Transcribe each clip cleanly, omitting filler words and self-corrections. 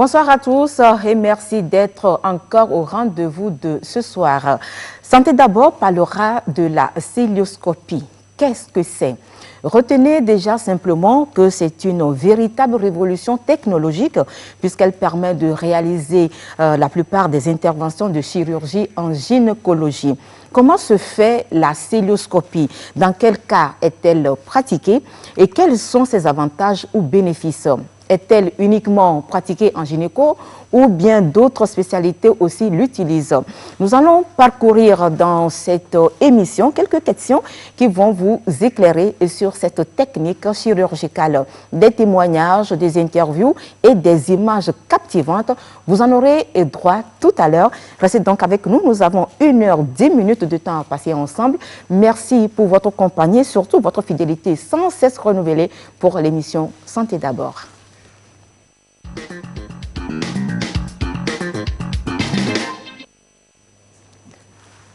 Bonsoir à tous et merci d'être encore au rendez-vous de ce soir. Santé d'abord parlera de la cœlioscopie. Qu'est-ce que c'est? Retenez déjà simplement que c'est une véritable révolution technologique puisqu'elle permet de réaliser la plupart des interventions de chirurgie en gynécologie. Comment se fait la cœlioscopie? Dans quel cas est-elle pratiquée? Et quels sont ses avantages ou bénéfices? Est-elle uniquement pratiquée en gynéco ou bien d'autres spécialités aussi l'utilisent? Nous allons parcourir dans cette émission quelques questions qui vont vous éclairer sur cette technique chirurgicale. Des témoignages, des interviews et des images captivantes. Vous en aurez droit tout à l'heure. Restez donc avec nous. Nous avons 1h10 de temps à passer ensemble. Merci pour votre compagnie et surtout votre fidélité sans cesse renouvelée pour l'émission Santé d'abord.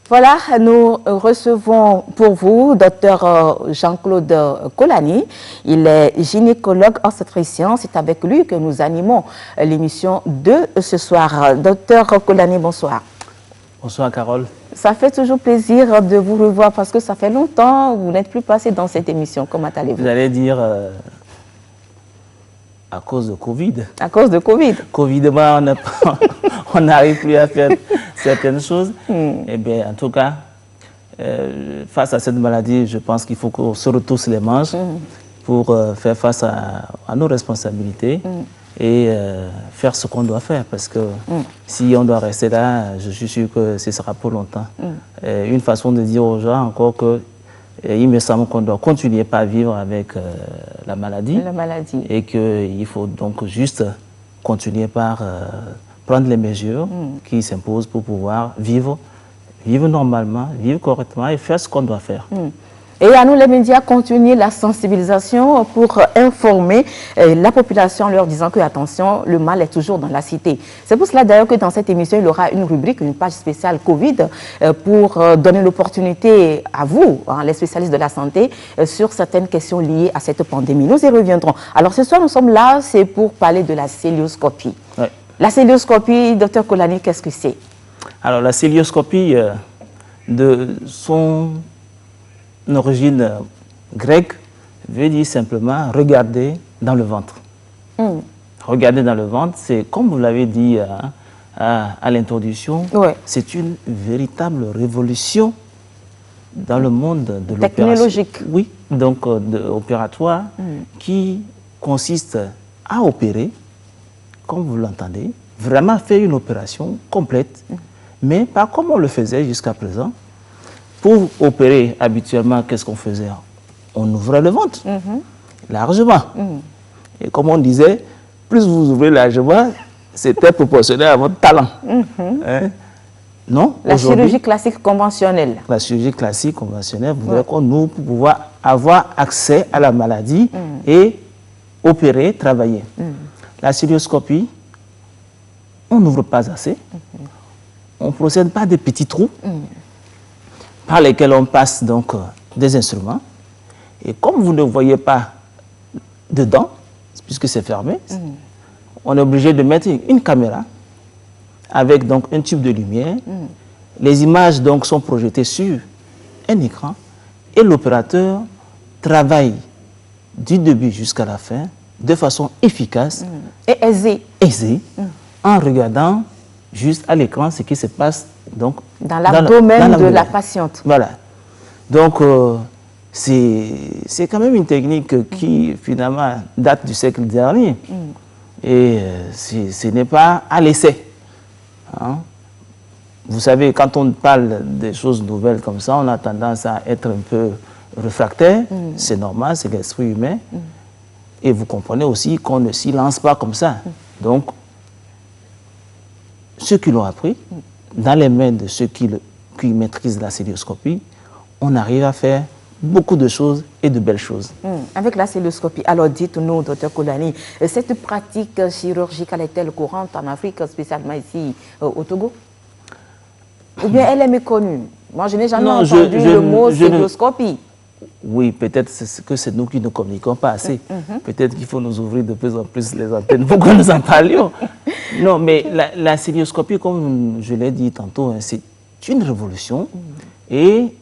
Voilà, nous recevons pour vous Dr Jean-Claude Kolani. Il est gynécologue obstétricien. C'est avec lui que nous animons l'émission de ce soir. Dr Kolani, bonsoir. Bonsoir Carole. Ça fait toujours plaisir de vous revoir parce que ça fait longtemps que vous n'êtes plus passé dans cette émission. Comment allez-vous? Vous allez dire à cause de Covid. À cause de Covid. Covid, on n'arrive plus à faire certaines choses. Eh bien, en tout cas, face à cette maladie, je pense qu'il faut qu'on se retrousse les manches pour faire face à nos responsabilités et faire ce qu'on doit faire. Parce que si on doit rester là, je suis sûr que ce sera pour longtemps. Une façon de dire aux gens encore que il me semble qu'on doit continuer par vivre avec la maladie. Et qu'il faut donc juste continuer par prendre les mesures qui s'imposent pour pouvoir vivre normalement, vivre correctement et faire ce qu'on doit faire. Et à nous les médias, continuer la sensibilisation pour informer la population en leur disant que, attention, le mal est toujours dans la cité. C'est pour cela d'ailleurs que dans cette émission, il y aura une rubrique, une page spéciale Covid pour donner l'opportunité à vous, les spécialistes de la santé, sur certaines questions liées à cette pandémie. Nous y reviendrons. Alors ce soir, nous sommes là, c'est pour parler de la cœlioscopie. Ouais. La cœlioscopie, docteur Kolani, qu'est-ce que c'est? Alors la cœlioscopie, de son origine grecque, veut dire simplement regarder dans le ventre. Regarder dans le ventre, c'est comme vous l'avez dit à l'introduction, c'est une véritable révolution dans le monde de l'opération. Technologique. Oui, donc opératoire, qui consiste à opérer, comme vous l'entendez, vraiment faire une opération complète, mais pas comme on le faisait jusqu'à présent. Pour opérer, habituellement, qu'est-ce qu'on faisait? On ouvrait le ventre, largement. Et comme on disait, plus vous ouvrez largement, c'était proportionnel à votre talent. Hein? Non? La chirurgie classique conventionnelle. La chirurgie classique conventionnelle voudrait qu'on ouvre pour pouvoir avoir accès à la maladie et opérer, travailler. La cœlioscopie, on n'ouvre pas assez. On ne procède pas des petits trous par lesquels on passe donc des instruments. Et comme vous ne voyez pas dedans, puisque c'est fermé, on est obligé de mettre une caméra avec donc un tube de lumière. Les images donc sont projetées sur un écran et l'opérateur travaille du début jusqu'à la fin de façon efficace et aisée, en regardant juste à l'écran ce qui se passe donc dans l'abdomen de la patiente. Voilà. Donc, c'est quand même une technique qui, finalement, date du siècle dernier. Et ce n'est pas à l'essai. Hein? Vous savez, quand on parle des choses nouvelles comme ça, on a tendance à être un peu réfractaire. C'est normal, c'est l'esprit humain. Et vous comprenez aussi qu'on ne s'y lance pas comme ça. Donc, ceux qui l'ont appris, dans les mains de ceux qui maîtrisent la cœlioscopie, on arrive à faire beaucoup de choses et de belles choses. Avec la cœlioscopie, alors dites-nous, docteur Kolani, cette pratique chirurgicale est-elle courante en Afrique, spécialement ici au Togo? Ou bien elle est méconnue? Moi, je n'ai jamais entendu le mot cœlioscopie. Oui, peut-être que c'est nous qui ne communiquons pas assez. Peut-être qu'il faut nous ouvrir de plus en plus les antennes pour que nous en parlions. Non, mais la célioscopie, comme je l'ai dit tantôt, hein, c'est une révolution. Et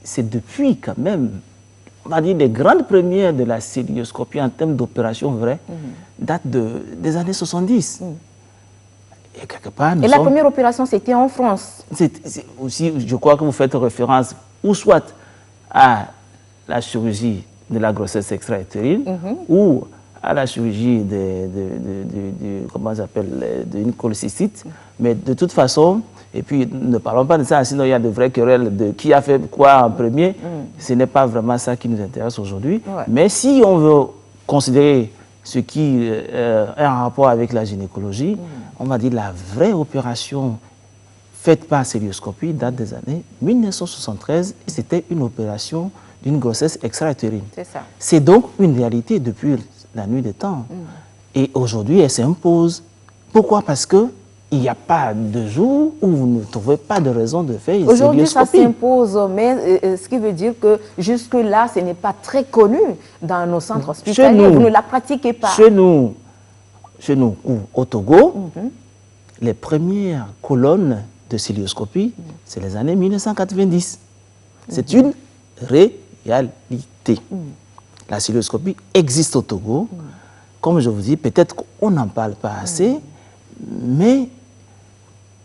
c'est depuis quand même, on va dire, les grandes premières de la célioscopie en termes d'opération vraie datent des années 70. Et quelque part, la première opération, c'était en France. C'est aussi, je crois que vous faites référence ou soit à la chirurgie de la grossesse extra-utérine ou à la chirurgie comment ça s'appelle, d'une cholécystite. Mais de toute façon, et puis ne parlons pas de ça, sinon il y a de vraies querelles de qui a fait quoi en premier. Ce n'est pas vraiment ça qui nous intéresse aujourd'hui. Ouais. Mais si on veut considérer ce qui est en rapport avec la gynécologie, on va dire la vraie opération faite par célioscopie date des années 1973 et c'était une opération d'une grossesse extra-utérine. C'est ça. C'est donc une réalité depuis la nuit des temps. Et aujourd'hui, elle s'impose. Pourquoi? Parce que il n'y a pas de jour où vous ne trouvez pas de raison de faire une aujourd'hui, ça célioscopie. s'impose, mais ce qui veut dire que jusque-là, ce n'est pas très connu dans nos centres hospitaliers. Vous ne la pratiquez pas. Chez nous ou au Togo, les premières colonnes de célioscopie, c'est les années 1990. C'est une réalité. La célioscopie existe au Togo. Comme je vous dis, peut-être qu'on n'en parle pas assez, mais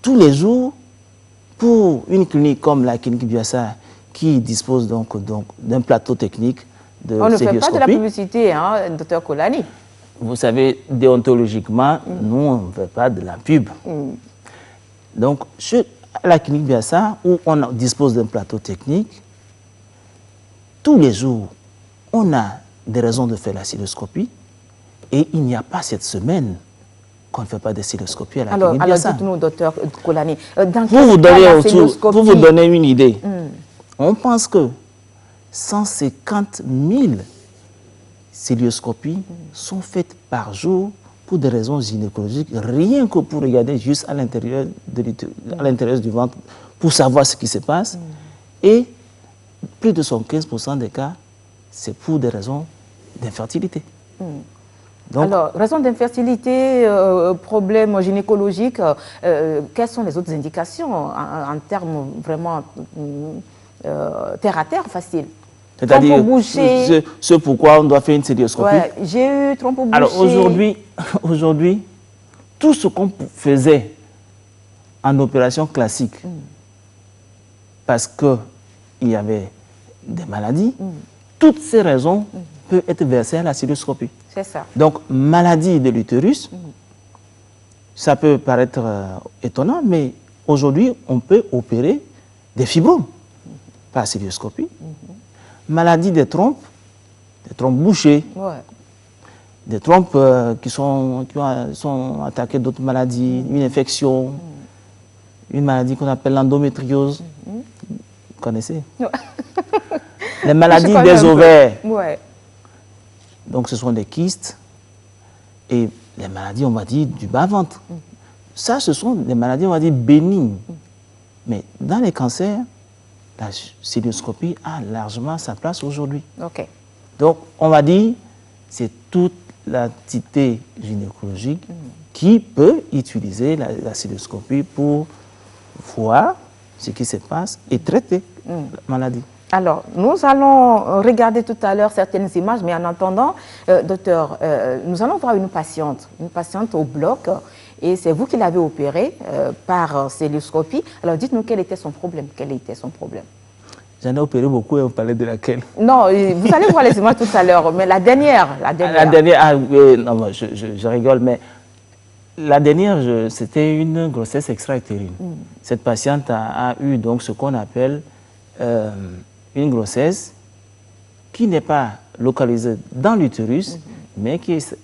tous les jours, pour une clinique comme la clinique Biassa, qui dispose donc d'un plateau technique de on ne célioscopie. fait pas de la publicité, hein, Dr Kolani. Vous savez, déontologiquement, nous, on ne fait pas de la pub. Donc, à la clinique Biassa, où on dispose d'un plateau technique, tous les jours, on a des raisons de faire la célioscopie et il n'y a pas cette semaine qu'on ne fait pas de célioscopie à la clinique Biassa. Alors, dites-nous, docteur Kolani, dans Pour vous donner une idée, on pense que 150 000 célioscopies sont faites par jour pour des raisons gynécologiques, rien que pour regarder juste à l'intérieur du ventre, pour savoir ce qui se passe. Et plus de 75% des cas, c'est pour des raisons d'infertilité. Donc, alors, raison d'infertilité, problème gynécologique, quelles sont les autres indications en termes vraiment terre à terre, facile? C'est-à-dire ce pourquoi on doit faire une célioscopie. Ouais, j'ai eu trompe bouchée. Alors aujourd'hui, tout ce qu'on faisait en opération classique, parce qu'il y avait des maladies, toutes ces raisons peuvent être versées à la célioscopie. C'est ça. Donc, maladie de l'utérus, ça peut paraître étonnant, mais aujourd'hui, on peut opérer des fibromes par célioscopie. Maladie des trompes bouchées, des trompes qui sont attaquées d'autres maladies, une infection, une maladie qu'on appelle l'endométriose. Vous connaissez? Les maladies des ovaires. Donc ce sont des kystes et les maladies, on va dire, du bas-ventre. Ça, ce sont des maladies, on va dire, bénignes. Mais dans les cancers, la célioscopie a largement sa place aujourd'hui. Donc, on va dire, c'est toute l'entité gynécologique qui peut utiliser la célioscopie pour voir ce qui se passe et traiter la maladie. Alors, nous allons regarder tout à l'heure certaines images, mais en attendant, docteur, nous allons voir une patiente au bloc, et c'est vous qui l'avez opérée par célioscopie. Alors, dites-nous quel était son problème. J'en ai opéré beaucoup et on parlait de laquelle? Non, vous allez voir les images tout à l'heure, mais la dernière. Non, je rigole, mais la dernière, c'était une grossesse extra-utérine. Cette patiente a eu donc ce qu'on appelle une grossesse qui n'est pas localisée dans l'utérus, mais qui est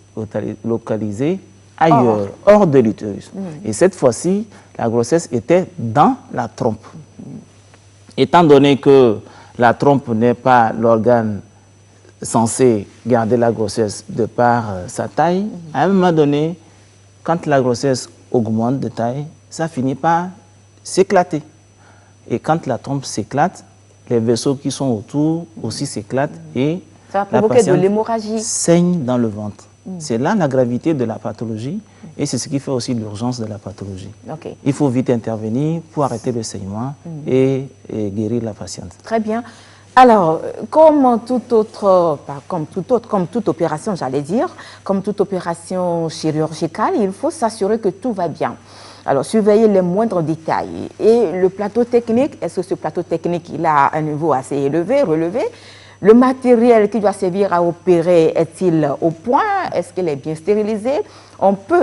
localisée ailleurs, hors de l'utérus. Et cette fois-ci, la grossesse était dans la trompe. Étant donné que la trompe n'est pas l'organe censé garder la grossesse de par sa taille, à un moment donné, quand la grossesse augmente de taille, ça finit par s'éclater. Et quand la trompe s'éclate, les vaisseaux qui sont autour aussi s'éclatent et ça va provoquer de l'hémorragie. Saigne dans le ventre. C'est là la gravité de la pathologie Et c'est ce qui fait aussi l'urgence de la pathologie. Okay. Il faut vite intervenir pour arrêter le saignement et guérir la patiente. Très bien. Alors, comme toute opération, j'allais dire, comme toute opération chirurgicale, il faut s'assurer que tout va bien. Alors, surveiller les moindres détails. Et le plateau technique, est-ce que ce plateau technique, il a un niveau assez élevé, relevé? Le matériel qui doit servir à opérer est-il au point? Est-ce qu'il est bien stérilisé?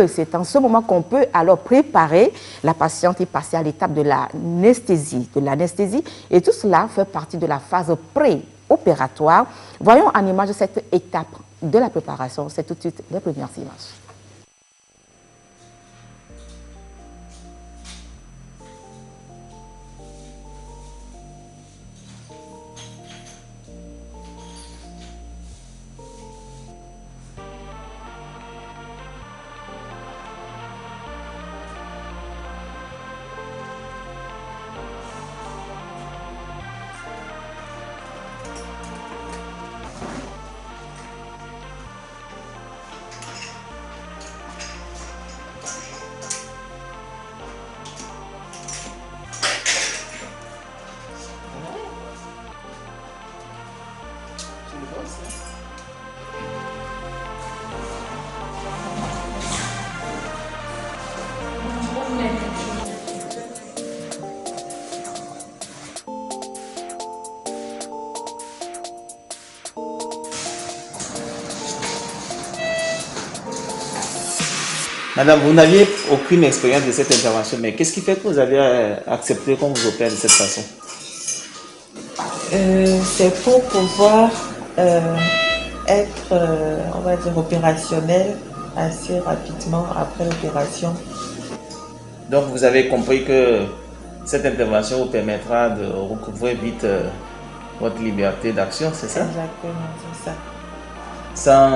C'est en ce moment qu'on peut alors préparer la patiente et passer à l'étape de l'anesthésie. Et tout cela fait partie de la phase pré-opératoire. Voyons en image cette étape de la préparation. C'est tout de suite les premières images. Madame, vous n'aviez aucune expérience de cette intervention, mais qu'est-ce qui fait que vous avez accepté qu'on vous opère de cette façon? C'est pour pouvoir être, on va dire, opérationnel assez rapidement après l'opération. Donc vous avez compris que cette intervention vous permettra de recouvrer vite votre liberté d'action, c'est ça? Exactement, c'est ça.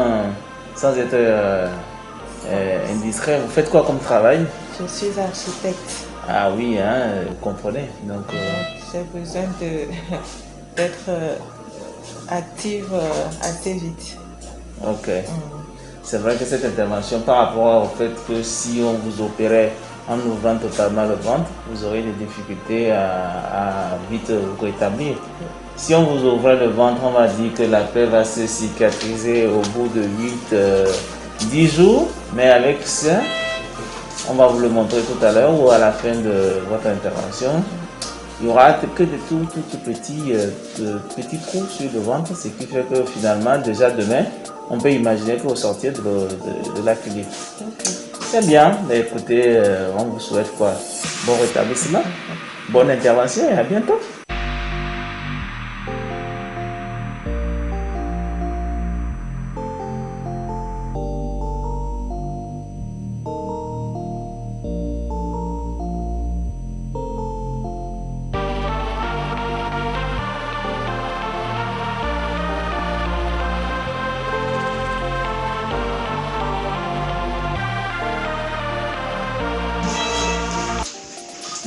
Sans être indiscret, vous faites quoi comme travail? Je suis architecte. Ah oui, hein, vous comprenez. Donc, j'ai besoin d'être active assez vite. Ok. C'est vrai que cette intervention, par rapport au fait que si on vous opérait en ouvrant totalement le ventre, vous aurez des difficultés à vite vous rétablir. Si on vous ouvrait le ventre, on va dire que la plaie va se cicatriser au bout de 10 jours, mais avec ça, on va vous le montrer tout à l'heure ou à la fin de votre intervention, il n'y aura que des tout petits trous sur le ventre, ce qui fait que finalement, déjà demain, on peut imaginer que vous sortiez de la clinique. Okay. C'est bien, mais écoutez, on vous souhaite quoi? Bon rétablissement, bonne intervention et à bientôt.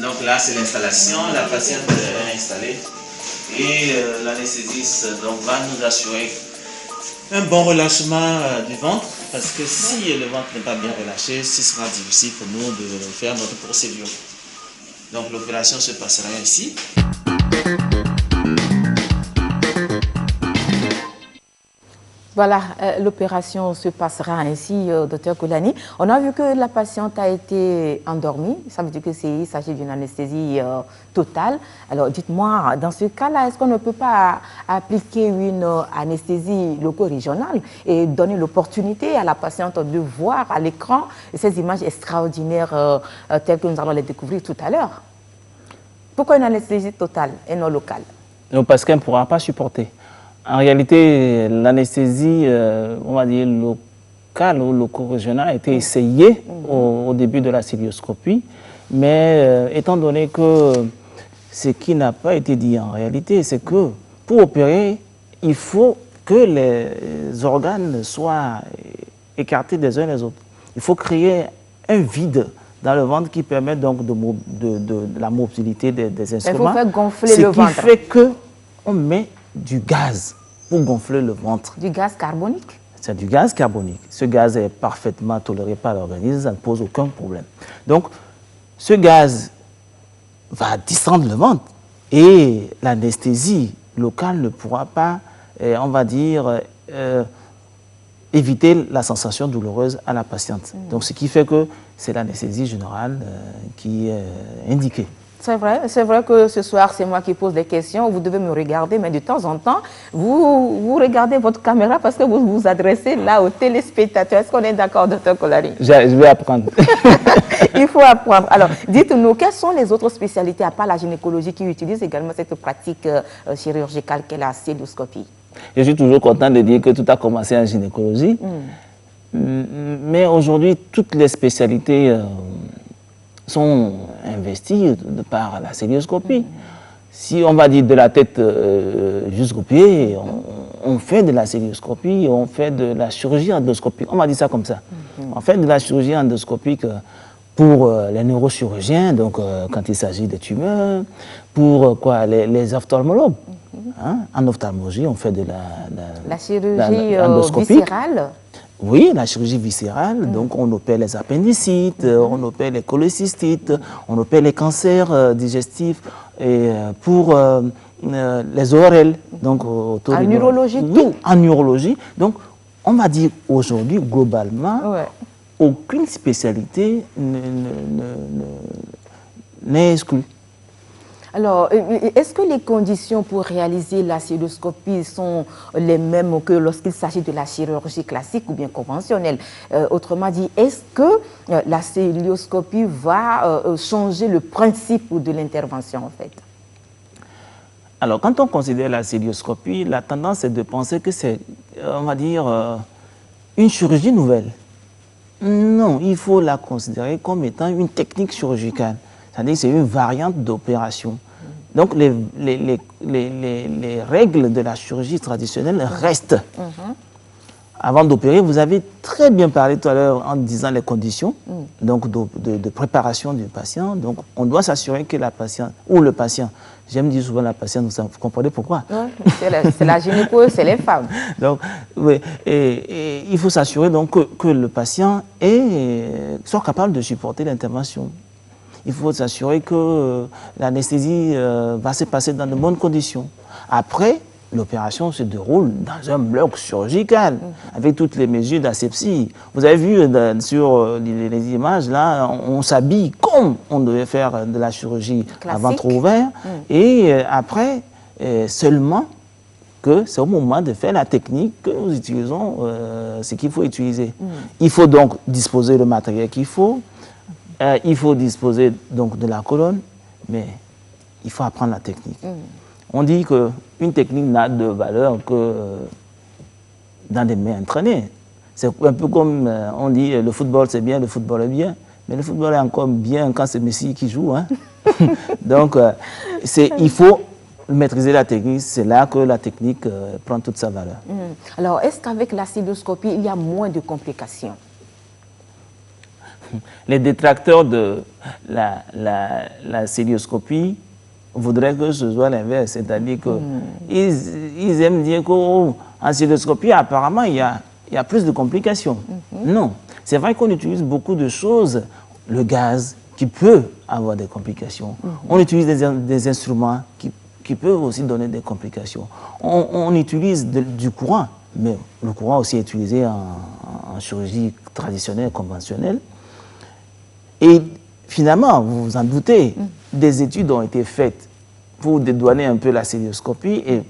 Donc là, c'est l'installation, la patiente est installée et l'anesthésiste va nous assurer un bon relâchement du ventre parce que si le ventre n'est pas bien relâché, ce sera difficile pour nous de faire notre procédure. Donc l'opération se passera ici. Voilà, l'opération se passera ainsi, docteur Koulani. On a vu que la patiente a été endormie, ça veut dire qu'il s'agit d'une anesthésie totale. Alors dites-moi, dans ce cas-là, est-ce qu'on ne peut pas appliquer une anesthésie loco-régionale et donner l'opportunité à la patiente de voir à l'écran ces images extraordinaires telles que nous allons les découvrir tout à l'heure? Pourquoi une anesthésie totale et non locale? Non, parce qu'elle ne pourra pas supporter. En réalité, l'anesthésie, on va dire, locale ou loco-régionale a été essayée au début de la cilioscopie, mais étant donné que ce qui n'a pas été dit en réalité, c'est que pour opérer, il faut que les organes soient écartés des uns des autres. Il faut créer un vide dans le ventre qui permet donc de la mobilité des instruments. Il faut faire gonfler le ventre. Ce qui fait qu'on met du gaz pour gonfler le ventre. Du gaz carbonique? c'est du gaz carbonique. Ce gaz est parfaitement toléré par l'organisme, ça ne pose aucun problème. Donc, ce gaz va distendre le ventre et l'anesthésie locale ne pourra pas, on va dire, éviter la sensation douloureuse à la patiente. Donc, ce qui fait que c'est l'anesthésie générale qui est indiquée. C'est vrai que ce soir, c'est moi qui pose des questions. Vous devez me regarder, mais de temps en temps, vous regardez votre caméra parce que vous vous adressez là aux téléspectateurs. Est-ce qu'on est d'accord, Dr Kolari? Je vais apprendre. Il faut apprendre. Alors, dites-nous, quelles sont les autres spécialités, à part la gynécologie, qui utilisent également cette pratique chirurgicale qu'est la cœlioscopie? Je suis toujours content de dire que tout a commencé en gynécologie. Mais aujourd'hui, toutes les spécialités sont investies par la cœlioscopie. Si on va dire de la tête jusqu'aux pieds, on fait de la cœlioscopie, on fait de la chirurgie endoscopique. On va dire ça comme ça. On fait de la chirurgie endoscopique pour les neurochirurgiens, donc quand il s'agit de tumeurs, pour les ophtalmologues. Hein? En ophtalmologie, on fait de la chirurgie viscérale. Oui, la chirurgie viscérale, donc on opère les appendicites, on opère les cholécystites, on opère les cancers digestifs, et pour les ORL, donc en neurologie, oui, en neurologie. Donc, on va dire aujourd'hui, globalement, aucune spécialité n'est exclue. Alors, est-ce que les conditions pour réaliser la cœlioscopie sont les mêmes que lorsqu'il s'agit de la chirurgie classique ou bien conventionnelle? Autrement dit, est-ce que la cœlioscopie va changer le principe de l'intervention, en fait? Alors, quand on considère la cœlioscopie, la tendance est de penser que c'est, on va dire, une chirurgie nouvelle. Non, il faut la considérer comme étant une technique chirurgicale. C'est-à-dire que c'est une variante d'opération. Donc, les règles de la chirurgie traditionnelle restent. Avant d'opérer, vous avez très bien parlé tout à l'heure en disant les conditions donc de préparation du patient. Donc, on doit s'assurer que la patiente, ou le patient, j'aime dire souvent la patiente, vous comprenez pourquoi? C'est la gynéco, c'est les femmes. Donc, oui, et il faut s'assurer donc que le patient soit capable de supporter l'intervention. Il faut s'assurer que l'anesthésie va se passer dans de bonnes conditions. Après, l'opération se déroule dans un bloc chirurgical, avec toutes les mesures d'asepsie. Vous avez vu sur les images, là, on s'habille comme on devait faire de la chirurgie à ventre ouvert. Et après, seulement que c'est au moment de faire la technique que nous utilisons ce qu'il faut utiliser. Il faut donc disposer le matériel qu'il faut. Il faut disposer donc de la colonne, mais il faut apprendre la technique. On dit qu'une technique n'a de valeur que dans des mains entraînées. C'est un peu comme on dit le football c'est bien, le football est bien, mais le football est encore bien quand c'est Messi qui joue. Hein. Donc il faut maîtriser la technique, c'est là que la technique prend toute sa valeur. Alors, est-ce qu'avec la cœlioscopie, il y a moins de complications? Les détracteurs de la cœlioscopie voudraient que ce soit l'inverse, c'est-à-dire qu'ils aiment dire qu'en cœlioscopie, apparemment, il y a plus de complications. Non, c'est vrai qu'on utilise beaucoup de choses, le gaz qui peut avoir des complications. On utilise des instruments qui peuvent aussi donner des complications. On utilise du courant, mais le courant aussi est utilisé en chirurgie traditionnelle, conventionnelle. Et finalement, vous vous en doutez, des études ont été faites pour dédouaner un peu la cœlioscopie et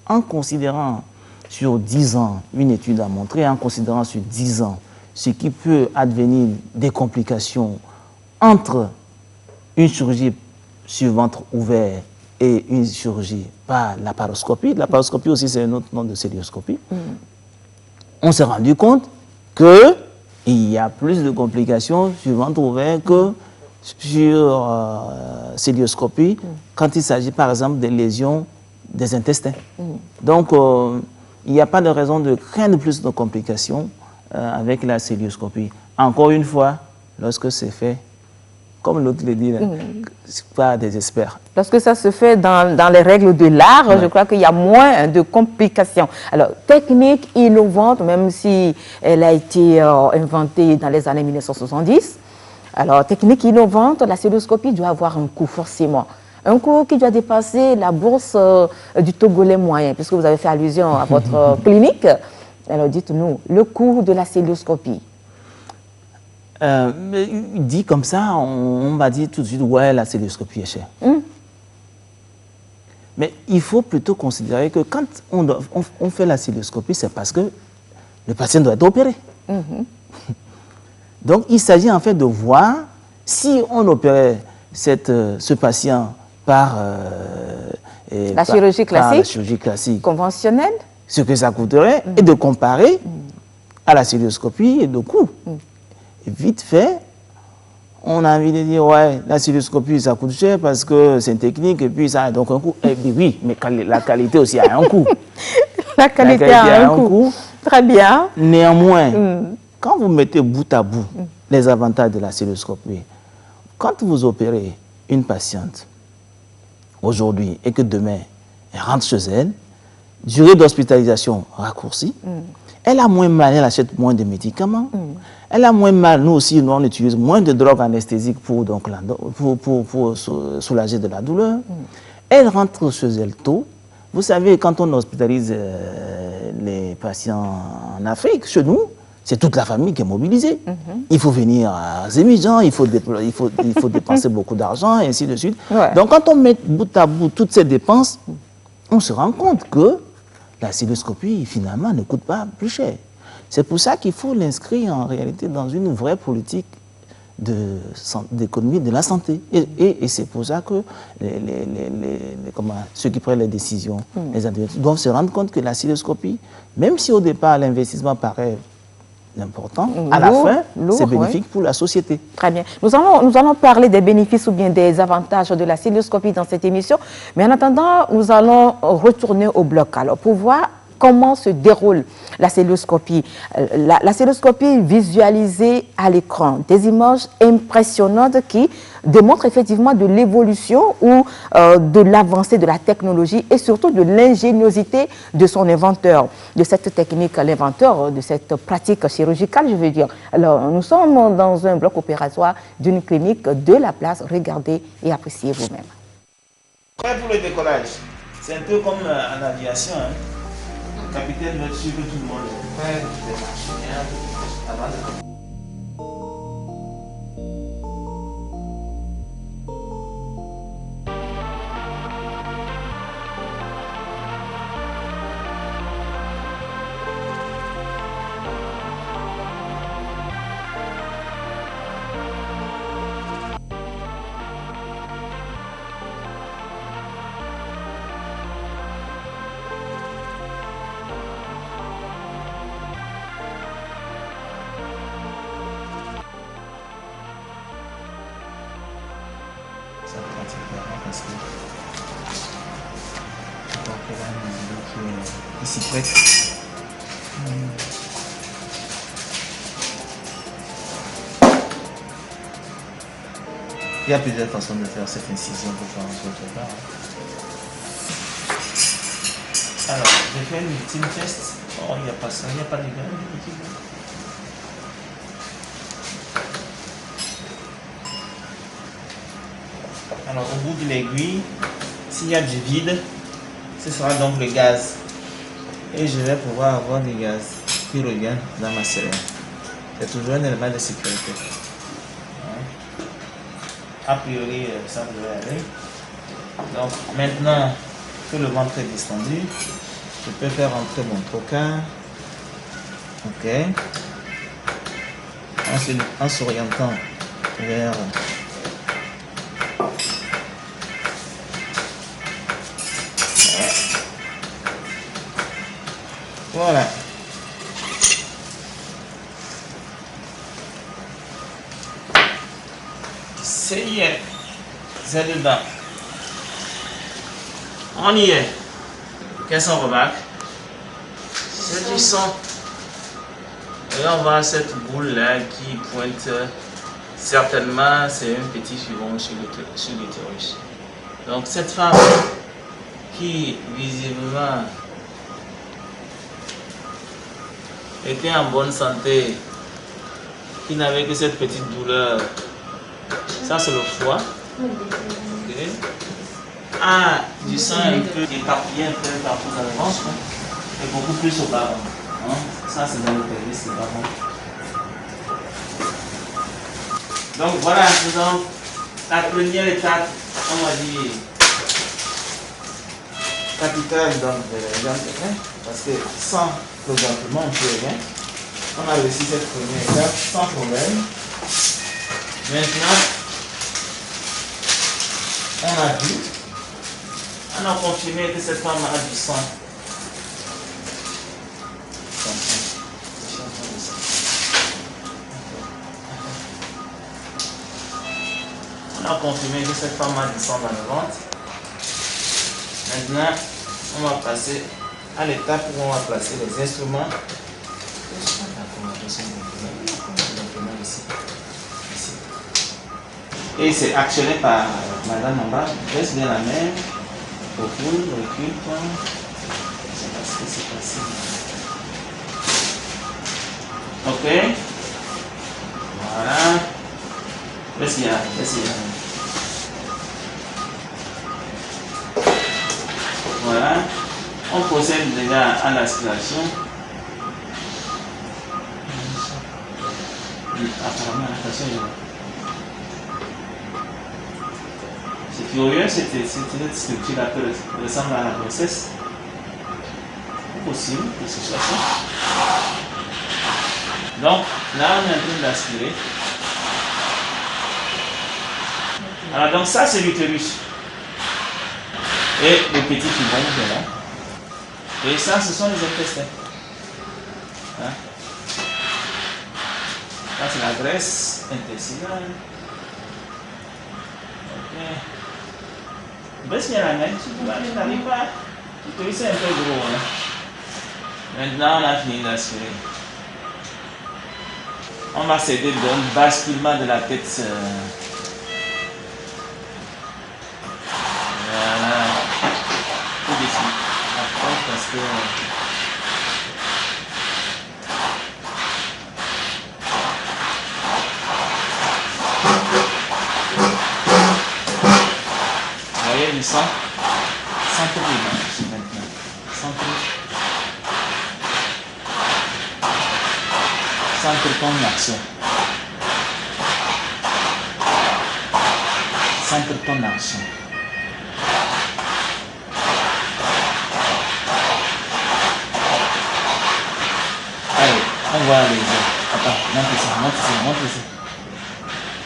en considérant sur 10 ans, une étude a montré, en considérant sur 10 ans ce qui peut advenir des complications entre une chirurgie sur ventre ouvert et une chirurgie par laparoscopie. Laparoscopie aussi, c'est un autre nom de cœlioscopie. On s'est rendu compte que il y a plus de complications sur ventre ouvert que sur cœlioscopie quand il s'agit par exemple des lésions des intestins. Donc il n'y a pas de raison de craindre plus de complications avec la cœlioscopie. Encore une fois, lorsque c'est fait comme l'autre le dit, pas des experts. Lorsque ça se fait dans les règles de l'art, je crois qu'il y a moins de complications. Alors, technique innovante, même si elle a été inventée dans les années 1970, alors technique innovante, la celluloscopie doit avoir un coût forcément. Un coût qui doit dépasser la bourse du Togolais moyen, puisque vous avez fait allusion à votre clinique. Alors, dites-nous, le coût de la celluloscopie. Dit comme ça, on va dire tout de suite, ouais, la celluloscopie est chère. Mais il faut plutôt considérer que quand on fait la celluloscopie, c'est parce que le patient doit être opéré. Donc, il s'agit en fait de voir si on opérait ce patient par la chirurgie classique, conventionnelle, ce que ça coûterait, et de comparer à la celluloscopie et le coût. Et vite fait, on a envie de dire, ouais, la celluloscopie, ça coûte cher parce que c'est une technique et puis ça a donc un coût. Et puis oui, mais la qualité aussi a un coût. La qualité a un coût. Très bien. Néanmoins, quand vous mettez bout à bout les avantages de la celluloscopie, quand vous opérez une patiente aujourd'hui et que demain, elle rentre chez elle, durée d'hospitalisation raccourcie, elle a moins mal, elle achète moins de médicaments, elle a moins mal, nous aussi, nous on utilise moins de drogues anesthésiques pour soulager de la douleur. Elle rentre chez elle tôt. Vous savez, quand on hospitalise les patients en Afrique, chez nous, c'est toute la famille qui est mobilisée. Il faut venir à Zémijan, il faut dépenser beaucoup d'argent, et ainsi de suite. Ouais. Donc, quand on met bout à bout toutes ces dépenses, on se rend compte que la celluloscopie, finalement, ne coûte pas plus cher. C'est pour ça qu'il faut l'inscrire en réalité dans une vraie politique d'économie de la santé. Et c'est pour ça que ceux qui prennent les décisions, les individus, doivent se rendre compte que la celluloscopie, même si au départ l'investissement paraît important, à la fin, c'est bénéfique pour la société. Très bien. Nous allons parler des bénéfices ou bien des avantages de la celluloscopie dans cette émission. Mais en attendant, nous allons retourner au bloc alors pour voir comment se déroule la celluloscopie. La celluloscopie visualisée à l'écran, des images impressionnantes qui démontrent effectivement de l'évolution ou de l'avancée de la technologie et surtout de l'ingéniosité de son inventeur, de cette technique, l'inventeur de cette pratique chirurgicale, je veux dire. Alors, nous sommes dans un bloc opératoire d'une clinique de la place. Regardez et appréciez vous-même. Prêt pour le décollage. C'est un peu comme en aviation, hein. Le capitaine veut suivre tout le monde. Ouais, ça particulièrement parce que donc là une vidéo qui est ici prête. Il y a plusieurs façons de faire cette incision pour faire un autre part. Alors, je fais une ultime test. Oh, il n'y a pas ça, il n'y a pas de gain. Alors, au bout de l'aiguille, s'il y a du vide, ce sera donc le gaz. Et je vais pouvoir avoir du gaz qui revient dans ma cellule. C'est toujours un élément de sécurité. A priori, ça devrait aller. Donc, maintenant que le ventre est descendu, je peux faire entrer mon trocard. Ok. En s'orientant vers voilà. C'est dedans. On y est. Qu'est-ce qu'on remarque? C'est du sang. Et on voit cette boule là qui pointe certainement c'est un petit fibrome sur l'utérus. Donc cette femme qui visiblement était en bonne santé, qui n'avait que cette petite douleur, ça c'est le foie. Okay. Ah, du sang un peu éparpillé un peu partout dans le ventre et beaucoup plus au bas. Hein? Ça c'est dans le pelvis, c'est pas bon. Donc voilà, donc, la première étape, on va dire, capitale donc, de l'examen, parce que sans présentement on ne peut rien. On a réussi cette première étape sans problème. Maintenant, on a vu, on a confirmé que cette femme a du sang. On a confirmé que cette femme a du sang dans le ventre. Maintenant, on va passer à l'étape où on va placer les instruments. Et c'est actionné par Madame en bas. Laisse bien la main. Recule, recule. C'est parce que c'est passé. Ok. Voilà. Laisse bien, laisse bien. Voilà. On procède déjà à l'aspiration. Apparemment, attention. C'est curieux, cette structure-là peut ressembler à la grossesse. C'est possible que ce soit ça. Donc, là, on est en train d'aspirer. Alors, donc ça, c'est l'utérus. Et le petit fibrome qui est là. Et ça, ce sont les intestins. Hein? Là, c'est la graisse intestinale. Ok. Baisse bien la main, si tu n'arrives pas. L'utérus c'est un peu gros. Hein? Maintenant, on a fini d'aspirer. On va s'aider d'un basculement de la tête. Voilà. Tout de suite. Après, parce que... Vous voyez le sang? Centre ici maintenant. Centre ton action. Centre ton action. Allez, on voit les yeux. Attends, monte ici.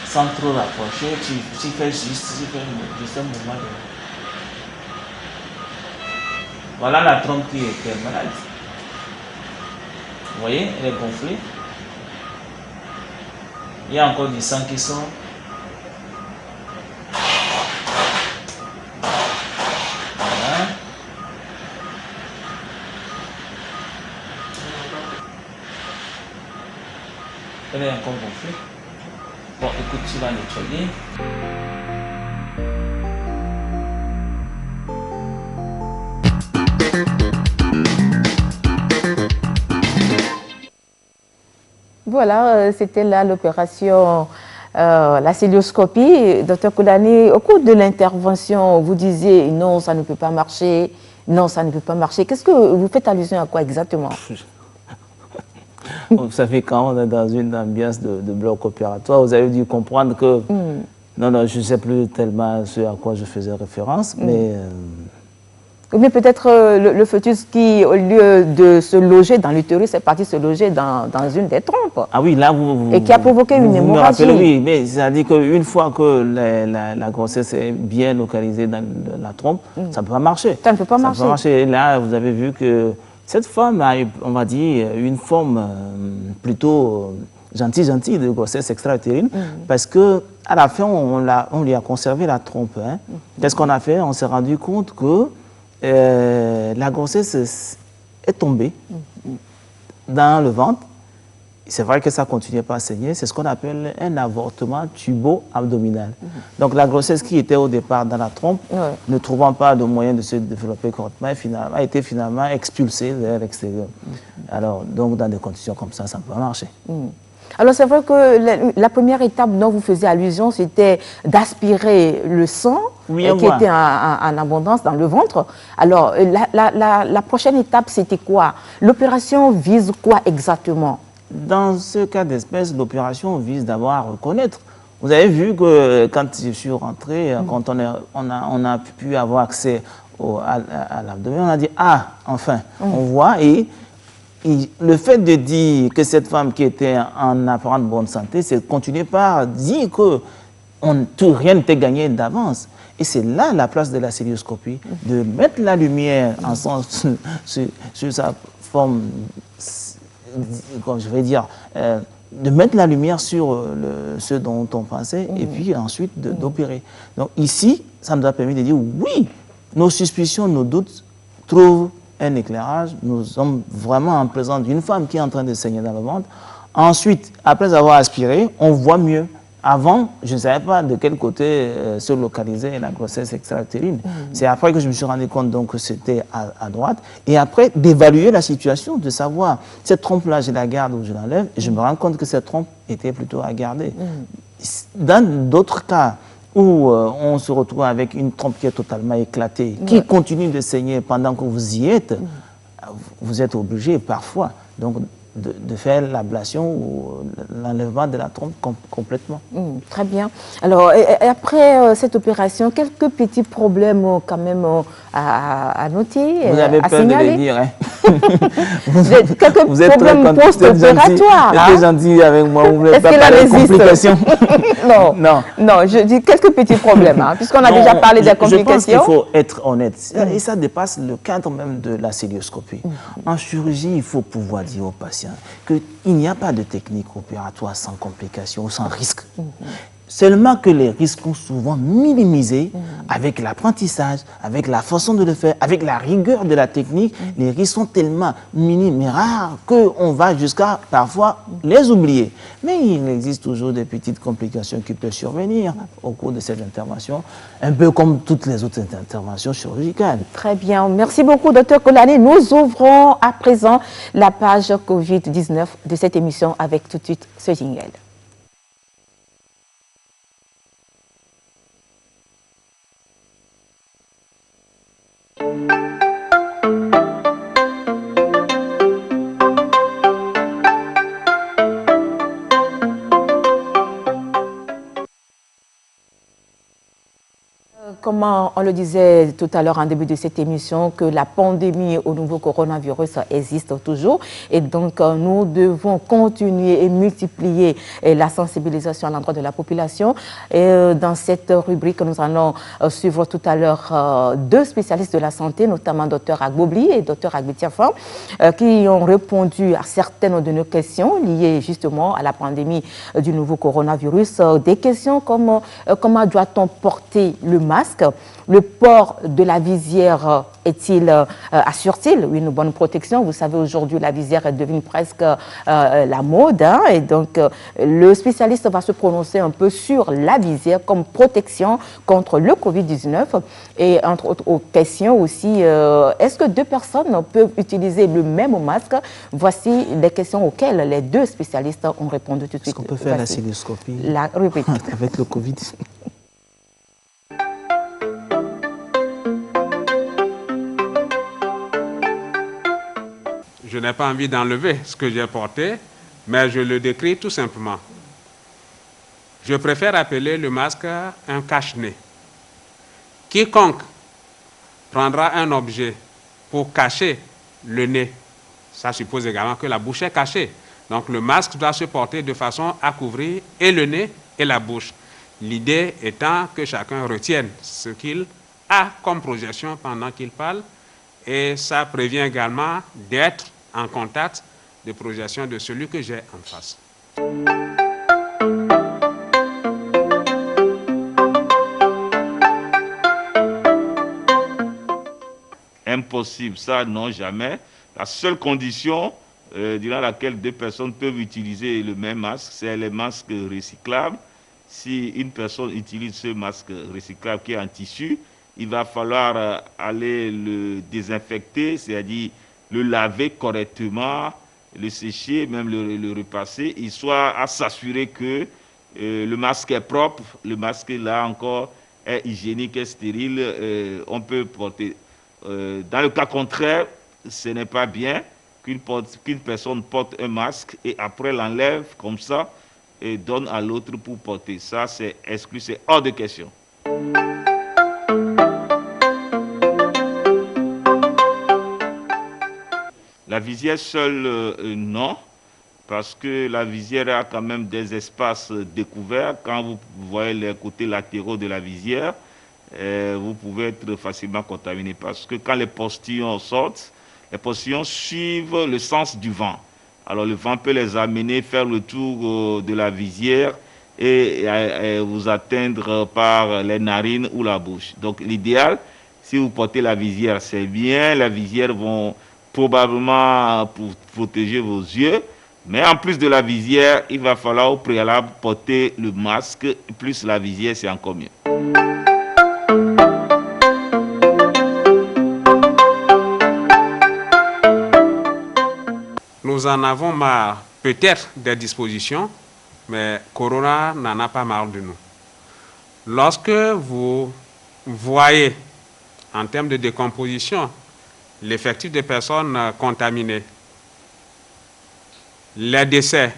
Sans trop rapprocher, tu fais juste un mouvement de... Voilà la trompe qui est malade. Vous voyez, elle est gonflée. Il y a encore du sang qui sort. Voilà. Elle est encore gonflée. Bon, écoute, tu vas nettoyer. Voilà, c'était là l'opération, la célioscopie. Docteur Koulani, au cours de l'intervention, vous disiez non, ça ne peut pas marcher, non, ça ne peut pas marcher. Qu'est-ce que vous faites allusion à quoi exactement? Vous savez, quand on est dans une ambiance de bloc opératoire, vous avez dû comprendre que... Non, je ne sais plus tellement ce à quoi je faisais référence, mais... Mais peut-être le fœtus qui, au lieu de se loger dans l'utérus, est parti se loger dans une des trompes. Ah oui, là, et qui a provoqué une hémorragie. Oui, mais c'est-à-dire qu'une fois que la grossesse est bien localisée dans la trompe, ça ne peut pas marcher. Ça ne peut pas marcher. Et là, vous avez vu que cette femme a, on va dire, une forme plutôt gentille de grossesse extra-utérine, parce qu'à la fin, on lui a conservé la trompe. Hein. Qu'est-ce qu'on a fait? On s'est rendu compte que la grossesse est tombée dans le ventre c'est vrai que ça ne continuait pas à saigner. C'est ce qu'on appelle un avortement tubo-abdominal. Donc la grossesse qui était au départ dans la trompe, ne trouvant pas de moyen de se développer correctement, a été finalement expulsée vers l'extérieur. Alors, donc dans des conditions comme ça ne peut pas marcher. Alors c'est vrai que la première étape dont vous faisiez allusion, c'était d'aspirer le sang qui était en abondance dans le ventre. Alors la prochaine étape, c'était quoi? L'opération vise quoi exactement? Dans ce cas d'espèce, l'opération vise d'abord à reconnaître. Vous avez vu que quand je suis rentré, quand on a pu avoir accès à l'abdomen, on a dit « Ah, enfin, on voit » et le fait de dire que cette femme qui était en apparente bonne santé, c'est continuer par dire que rien n'était gagné d'avance. Et c'est là la place de la célioscopie, de mettre la lumière en sens, sur sa forme, comme je vais dire, de mettre la lumière sur ce dont on pensait et puis ensuite d'opérer. Donc ici, ça nous a permis de dire oui, nos suspicions, nos doutes trouvent un éclairage. Nous sommes vraiment en présence d'une femme qui est en train de saigner dans le ventre. Ensuite, après avoir aspiré, on voit mieux. Avant, je ne savais pas de quel côté se localisait la grossesse extra-utérine. C'est après que je me suis rendu compte donc, que c'était à droite. Et après, d'évaluer la situation, de savoir, cette trompe-là, je la garde ou je l'enlève. Et je me rends compte que cette trompe était plutôt à garder. Dans d'autres cas, où on se retrouve avec une trompe qui est totalement éclatée, qui continue de saigner pendant que vous y êtes, vous êtes obligé parfois donc, de faire l'ablation ou l'enlèvement de la trompe complètement. Très bien. Alors, et après cette opération, quelques petits problèmes quand même à noter, vous avez à peur signaler. De les dire, hein? Quelques vous êtes problèmes post-opératoires. Vous êtes gentil avec moi, vous n'êtes pas parlé de complications. non, je dis quelques petits problèmes, hein, puisqu'on a déjà parlé des complications. Je pense qu'il faut être honnête, et ça dépasse le cadre même de la célioscopie. En chirurgie, il faut pouvoir dire aux patients qu'il n'y a pas de technique opératoire sans complications, sans risque. Seulement que les risques sont souvent minimisés avec l'apprentissage, avec la façon de le faire, avec la rigueur de la technique. Les risques sont tellement minimes et rares qu'on va jusqu'à parfois les oublier. Mais il existe toujours des petites complications qui peuvent survenir au cours de cette intervention, un peu comme toutes les autres interventions chirurgicales. Très bien. Merci beaucoup, Dr Kolani. Nous ouvrons à présent la page Covid-19 de cette émission avec tout de suite ce jingle. Comment on le disait tout à l'heure en début de cette émission, que la pandémie au nouveau coronavirus existe toujours et donc nous devons continuer et multiplier la sensibilisation à l'endroit de la population. Et dans cette rubrique, nous allons suivre tout à l'heure deux spécialistes de la santé, notamment Dr Agbobli et Dr Agbetiafan, qui ont répondu à certaines de nos questions liées justement à la pandémie du nouveau coronavirus. Des questions comme comment doit-on porter le masque? Le port de la visière assure-t-il une bonne protection? Vous savez, aujourd'hui, la visière est devenue presque la mode. Hein, et donc, le spécialiste va se prononcer un peu sur la visière comme protection contre le Covid-19. Et entre autres questions aussi, est-ce que deux personnes peuvent utiliser le même masque? Voici les questions auxquelles les deux spécialistes ont répondu tout de suite. Est-ce qu'on peut faire la célioscopie avec le Covid? Je n'ai pas envie d'enlever ce que j'ai porté, mais je le décris tout simplement. Je préfère appeler le masque un cache-nez. Quiconque prendra un objet pour cacher le nez, ça suppose également que la bouche est cachée. Donc le masque doit se porter de façon à couvrir et le nez et la bouche. L'idée étant que chacun retienne ce qu'il a comme projection pendant qu'il parle, et ça prévient également d'être en contact de projection de celui que j'ai en face. Impossible, ça non, jamais. La seule condition, durant laquelle 2 personnes peuvent utiliser le même masque, c'est les masques recyclables. Si une personne utilise ce masque recyclable qui est en tissu, il va falloir aller le désinfecter, c'est-à-dire le laver correctement, le sécher, même le repasser, histoire à s'assurer que le masque est propre, le masque là encore est hygiénique et stérile, on peut porter. Dans le cas contraire, ce n'est pas bien qu'une personne porte un masque et après l'enlève comme ça et donne à l'autre pour porter. Ça, c'est exclu, c'est hors de question. La visière seule, non, parce que la visière a quand même des espaces découverts. Quand vous voyez les côtés latéraux de la visière, vous pouvez être facilement contaminé parce que quand les postillons sortent, les postillons suivent le sens du vent. Alors le vent peut les amener, faire le tour de la visière et vous atteindre par les narines ou la bouche. Donc l'idéal, si vous portez la visière, c'est bien. Les visières vont probablement protéger vos yeux. Mais en plus de la visière, il va falloir au préalable porter le masque. Plus la visière, c'est encore mieux. Nous en avons marre, peut-être, des dispositions, mais Corona n'en a pas marre de nous. Lorsque vous voyez, en termes de décomposition, l'effectif de personnes contaminées, les décès,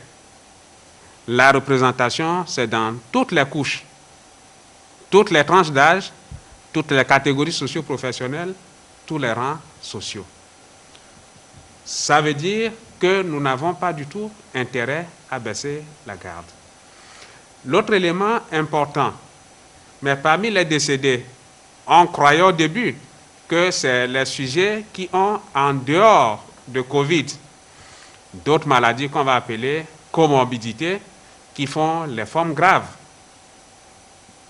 la représentation, c'est dans toutes les couches, toutes les tranches d'âge, toutes les catégories socio-professionnelles, tous les rangs sociaux. Ça veut dire que nous n'avons pas du tout intérêt à baisser la garde. L'autre élément important, mais parmi les décédés, on croyait au début que c'est les sujets qui ont, en dehors de Covid, d'autres maladies qu'on va appeler comorbidités, qui font les formes graves.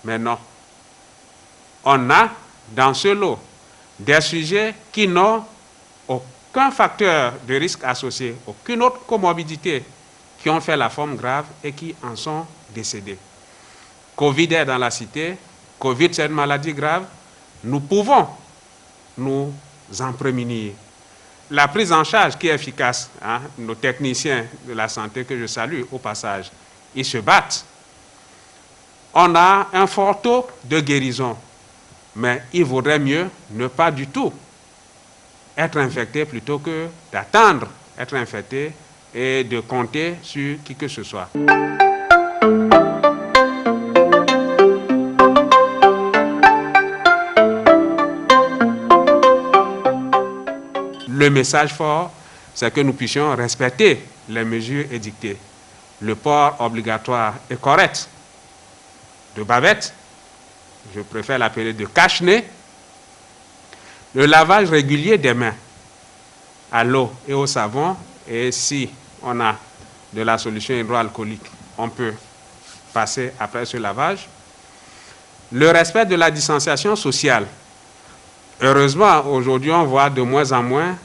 Mais non. On a dans ce lot des sujets qui n'ont aucun facteur de risque associé, aucune autre comorbidité, qui ont fait la forme grave et qui en sont décédés. Covid est dans la cité, Covid c'est une maladie grave, nous pouvons nous en prémunir. La prise en charge qui est efficace, nos techniciens de la santé que je salue au passage, ils se battent. On a un fort taux de guérison, mais il vaudrait mieux ne pas du tout être infecté plutôt que d'attendre être infecté et de compter sur qui que ce soit. Le message fort, c'est que nous puissions respecter les mesures édictées. Le port obligatoire est correct de bavette, je préfère l'appeler de cache-nez, le lavage régulier des mains à l'eau et au savon, et si on a de la solution hydroalcoolique, on peut passer après ce lavage. Le respect de la distanciation sociale. Heureusement, aujourd'hui, on voit de moins en moins,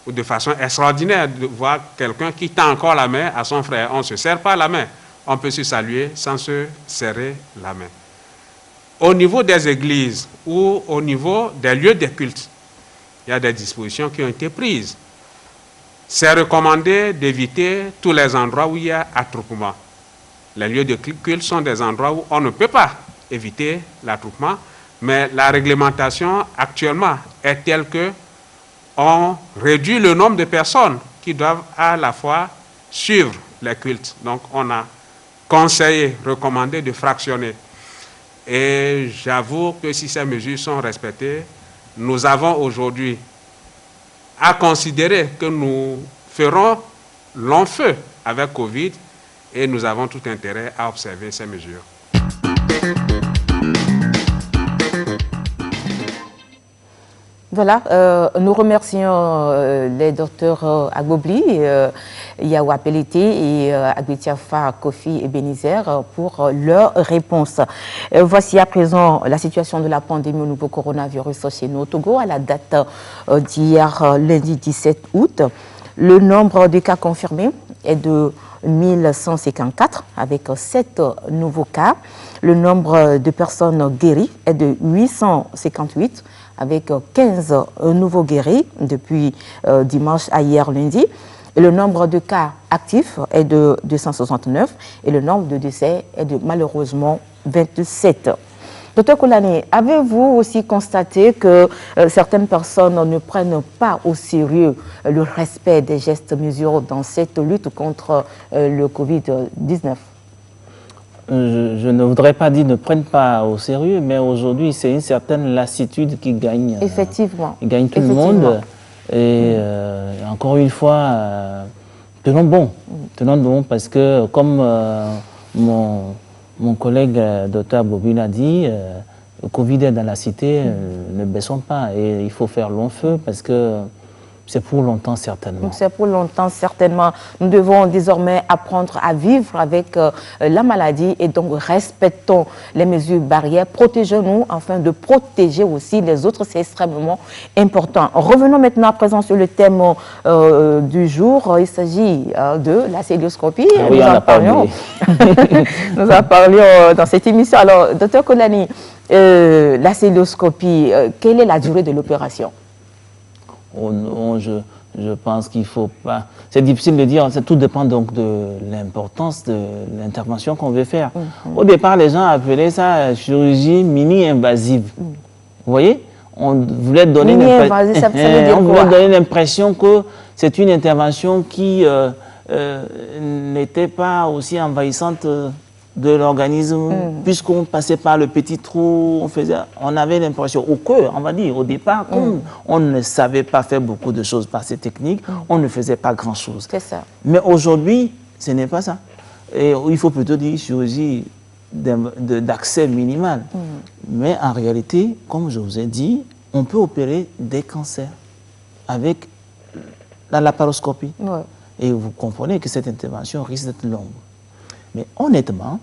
ou de façon extraordinaire, de voir quelqu'un qui tend encore la main à son frère. On ne se serre pas la main, on peut se saluer sans se serrer la main. Au niveau des églises ou au niveau des lieux de culte, il y a des dispositions qui ont été prises. C'est recommandé d'éviter tous les endroits où il y a attroupement. Les lieux de culte sont des endroits où on ne peut pas éviter l'attroupement, mais la réglementation actuellement est telle que on réduit le nombre de personnes qui doivent à la fois suivre les cultes. Donc on a conseillé, recommandé de fractionner. Et j'avoue que si ces mesures sont respectées, nous avons aujourd'hui à considérer que nous ferons long feu avec Covid et nous avons tout intérêt à observer ces mesures. Voilà, nous remercions les docteurs Agbobli, Yawa Pelete et Agbetiafa Kofi Ebenezer pour leurs réponses. Voici à présent la situation de la pandémie au nouveau coronavirus chez nous au Togo à la date d'hier, lundi 17 août. Le nombre de cas confirmés est de 1154 avec 7 nouveaux cas. Le nombre de personnes guéries est de 858 avec 15 nouveaux guéris depuis dimanche à hier lundi. Et le nombre de cas actifs est de 269 et le nombre de décès est de malheureusement 27. Docteur Koulani, avez-vous aussi constaté que certaines personnes ne prennent pas au sérieux le respect des gestes mesures dans cette lutte contre le Covid-19? Je ne voudrais pas dire ne prennent pas au sérieux, mais aujourd'hui, c'est une certaine lassitude qui gagne. Effectivement. Qui gagne tout le monde. Et encore une fois, tenons bon, parce que comme mon collègue Dr Bobby l'a dit, le Covid est dans la cité, ne baissons pas. Et il faut faire long feu parce que c'est pour longtemps certainement. C'est pour longtemps certainement. Nous devons désormais apprendre à vivre avec la maladie et donc respectons les mesures barrières, protégeons-nous afin de protéger aussi les autres, c'est extrêmement important. Revenons maintenant à présent sur le thème du jour. Il s'agit de la célioscopie. Ah oui, Nous en parlions dans cette émission. Alors, docteur Koulani, la célioscopie, quelle est la durée de l'opération? Je pense qu'il ne faut pas... C'est difficile de dire, tout dépend donc de l'importance de l'intervention qu'on veut faire. Au départ, les gens appelaient ça chirurgie mini-invasive. Vous voyez? On voulait donner l'impression que c'est une intervention qui n'était pas aussi envahissante de l'organisme, puisqu'on passait par le petit trou, on avait l'impression, on va dire, au départ, on ne savait pas faire beaucoup de choses par ces techniques, on ne faisait pas grand-chose. C'est ça. Mais aujourd'hui, ce n'est pas ça. Et il faut plutôt dire chirurgie d'accès minimal. Mais en réalité, comme je vous ai dit, on peut opérer des cancers avec la laparoscopie. Ouais. Et vous comprenez que cette intervention risque d'être longue. Mais honnêtement,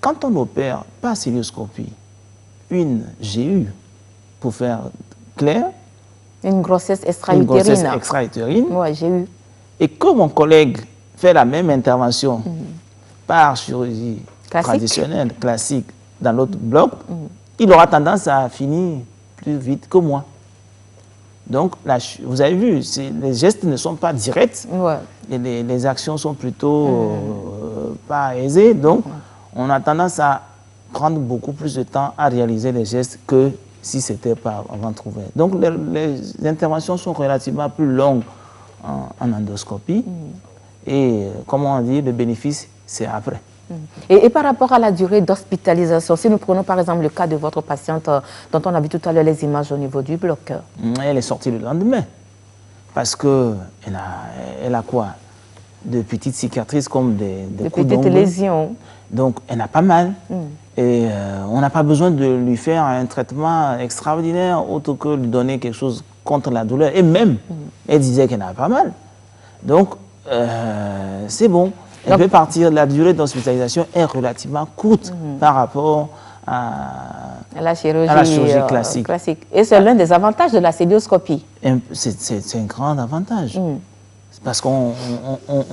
quand on opère par célioscopie une GU, pour faire clair, une grossesse extra-utérine. Ouais, GU. Et que mon collègue fait la même intervention par chirurgie traditionnelle, classique, dans l'autre bloc, il aura tendance à finir plus vite que moi. Donc, vous avez vu, les gestes ne sont pas directs, et les actions sont plutôt pas aisées, donc on a tendance à prendre beaucoup plus de temps à réaliser les gestes que si c'était par ventre ouvert. Donc, les interventions sont relativement plus longues en endoscopie, et comme on dit, le bénéfice, c'est après. Et par rapport à la durée d'hospitalisation, si nous prenons par exemple le cas de votre patiente dont on a vu tout à l'heure les images au niveau du bloc. Elle est sortie le lendemain parce qu'elle a quoi? De petites cicatrices comme des petites lésions. Donc elle n'a pas mal et on n'a pas besoin de lui faire un traitement extraordinaire autre que lui donner quelque chose contre la douleur. Et même, elle disait qu'elle n'a pas mal. Donc c'est bon. Elle peut partir, la durée d'hospitalisation est relativement courte par rapport à la chirurgie classique. Et c'est l'un des avantages de la célioscopie. C'est un grand avantage. Parce qu'on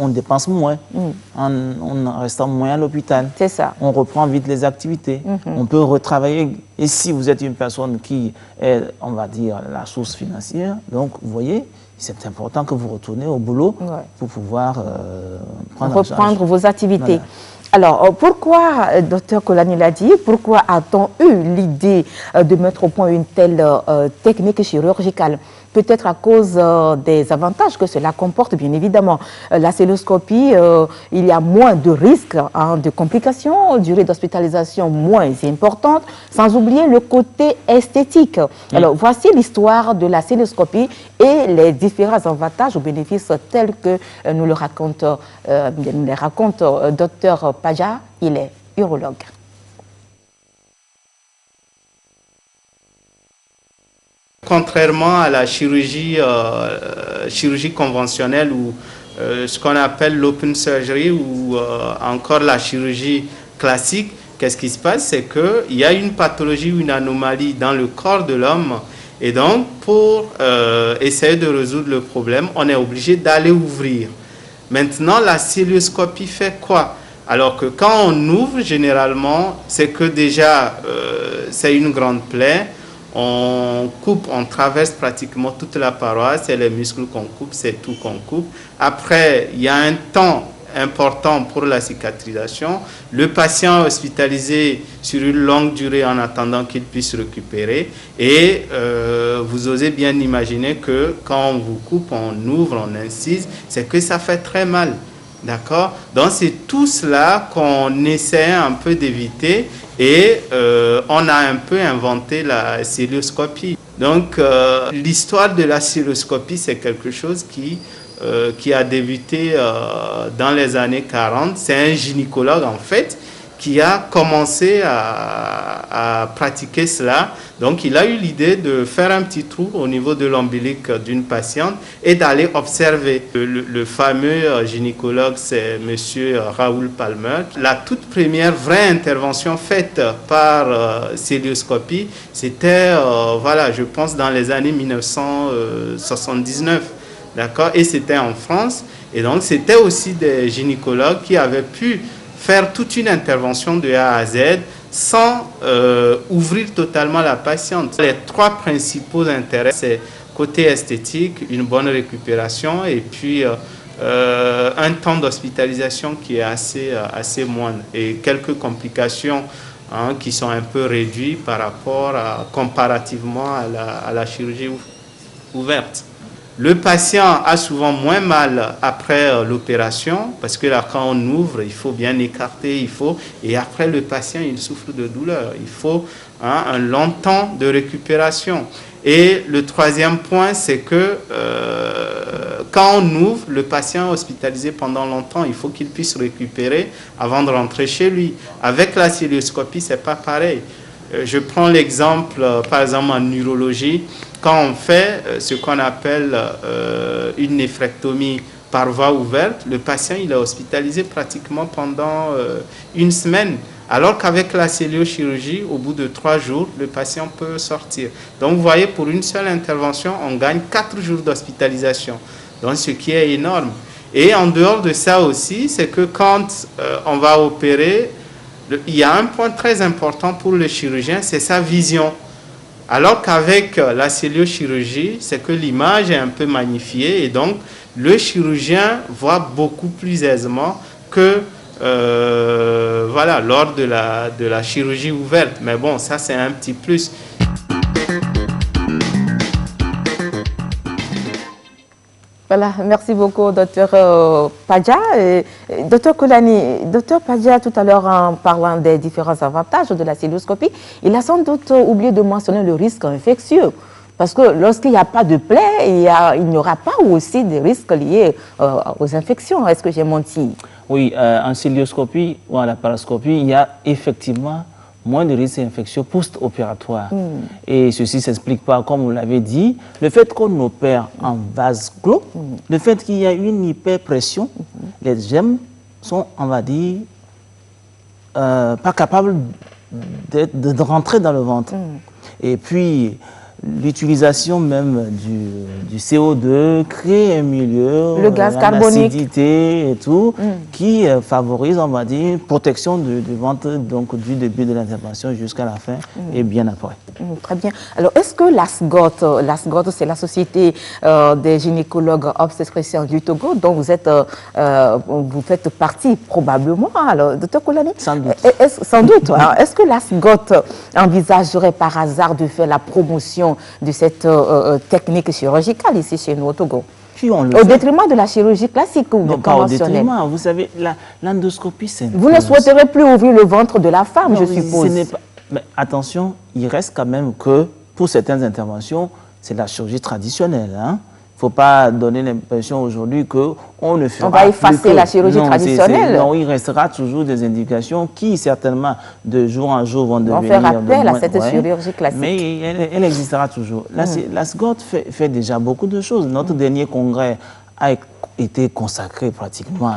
dépense moins en restant moins à l'hôpital. C'est ça. On reprend vite les activités. On peut retravailler. Et si vous êtes une personne qui est, on va dire, la source financière, donc vous voyez, c'est important que vous retournez au boulot pour pouvoir reprendre vos activités. Voilà. Alors, pourquoi, docteur Koulani l'a dit, pourquoi a-t-on eu l'idée de mettre au point une telle technique chirurgicale? Peut-être à cause des avantages que cela comporte, bien évidemment. La célioscopie, il y a moins de risques de complications, durée d'hospitalisation moins importante, sans oublier le côté esthétique. Alors, voici l'histoire de la célioscopie et les différents avantages ou bénéfices tels que nous le raconte, docteur Paja, il est urologue. Contrairement à la chirurgie conventionnelle ou ce qu'on appelle l'open surgery ou encore la chirurgie classique, qu'est-ce qui se passe? C'est qu'il y a une pathologie ou une anomalie dans le corps de l'homme Et donc, pour essayer de résoudre le problème, on est obligé d'aller ouvrir. Maintenant, la cœlioscopie fait quoi? Alors que quand on ouvre, généralement, c'est que déjà, c'est une grande plaie. On coupe, on traverse pratiquement toute la paroi, c'est les muscles qu'on coupe, c'est tout qu'on coupe. Après, il y a un temps important pour la cicatrisation. Le patient est hospitalisé sur une longue durée en attendant qu'il puisse récupérer. Et vous osez bien imaginer que quand on vous coupe, on ouvre, on incise, c'est que ça fait très mal. D'accord? Donc c'est tout cela qu'on essaie un peu d'éviter et on a un peu inventé la cœlioscopie. Donc l'histoire de la cœlioscopie, c'est quelque chose qui a débuté dans les années 40. C'est un gynécologue en fait qui a commencé à pratiquer cela. Donc, il a eu l'idée de faire un petit trou au niveau de l'ombilic d'une patiente et d'aller observer. Le fameux gynécologue, c'est M. Raoul Palmer. La toute première vraie intervention faite par cœlioscopie, c'était, voilà, je pense, dans les années 1979. D'accord? Et c'était en France. Et donc, c'était aussi des gynécologues qui avaient pu faire toute une intervention de A à Z sans ouvrir totalement la patiente. Les trois principaux intérêts, c'est côté esthétique, une bonne récupération et puis un temps d'hospitalisation qui est assez moindre et quelques complications qui sont un peu réduites par rapport comparativement à la chirurgie ouverte. Le patient a souvent moins mal après l'opération parce que là, quand on ouvre, il faut bien écarter, et après le patient, il souffre de douleur. Il faut un long temps de récupération. Et le troisième point, c'est que quand on ouvre, le patient est hospitalisé pendant longtemps. Il faut qu'il puisse récupérer avant de rentrer chez lui. Avec la cœlioscopie, c'est pas pareil. Je prends l'exemple, par exemple, en neurologie. Quand on fait ce qu'on appelle une néphrectomie par voie ouverte, le patient il est hospitalisé pratiquement pendant une semaine. Alors qu'avec la cœliochirurgie, au bout de 3 jours, le patient peut sortir. Donc vous voyez, pour une seule intervention, on gagne 4 jours d'hospitalisation. Donc ce qui est énorme. Et en dehors de ça aussi, c'est que quand on va opérer, il y a un point très important pour le chirurgien, c'est sa vision. Alors qu'avec la cœliochirurgie, c'est que l'image est un peu magnifiée et donc le chirurgien voit beaucoup plus aisément que voilà, lors de la chirurgie ouverte. Mais bon, ça c'est un petit plus. Voilà, merci beaucoup, docteur Padja. Docteur Koulani, docteur Padja, tout à l'heure, en parlant des différents avantages de la cœlioscopie, il a sans doute oublié de mentionner le risque infectieux. Parce que lorsqu'il n'y a pas de plaie, il n'y aura pas aussi des risques liés aux infections. Est-ce que j'ai menti? Oui, en cœlioscopie ou en laparoscopie, il y a effectivement moins de risques infectieux post-opératoires. Et ceci ne s'explique pas, comme vous l'avez dit, le fait qu'on opère en vase clos, le fait qu'il y a une hyperpression, les gemmes sont, on va dire, pas capables de rentrer dans le ventre. Et puis, l'utilisation même du CO2 crée un milieu, le gaz carbonique, l'acidité et tout, qui favorise, on va dire, protection du ventre, donc du début de l'intervention jusqu'à la fin et bien après. Très bien. Alors, est-ce que l'ASGOT, c'est la Société des gynécologues obstétriciens du Togo, dont vous faites partie probablement, alors, docteur Koulani? Sans doute. Sans doute. Est-ce que l'ASGOT envisagerait par hasard de faire la promotion de cette technique chirurgicale ici chez nous au Togo, au détriment de la chirurgie classique ou non, pas au détriment. Vous savez, l'endoscopie, c'est... Vous ne souhaiterez plus ouvrir le ventre de la femme, je suppose. Mais attention, il reste quand même que, pour certaines interventions, c'est la chirurgie traditionnelle. Il ne faut pas donner l'impression aujourd'hui qu'on ne fera on va effacer la chirurgie traditionnelle. Non, il restera toujours des indications qui, certainement, de jour en jour vont devenir... On fait rappel à cette chirurgie classique. Mais elle existera toujours. La SGOT fait déjà beaucoup de choses. Notre dernier congrès a été consacré pratiquement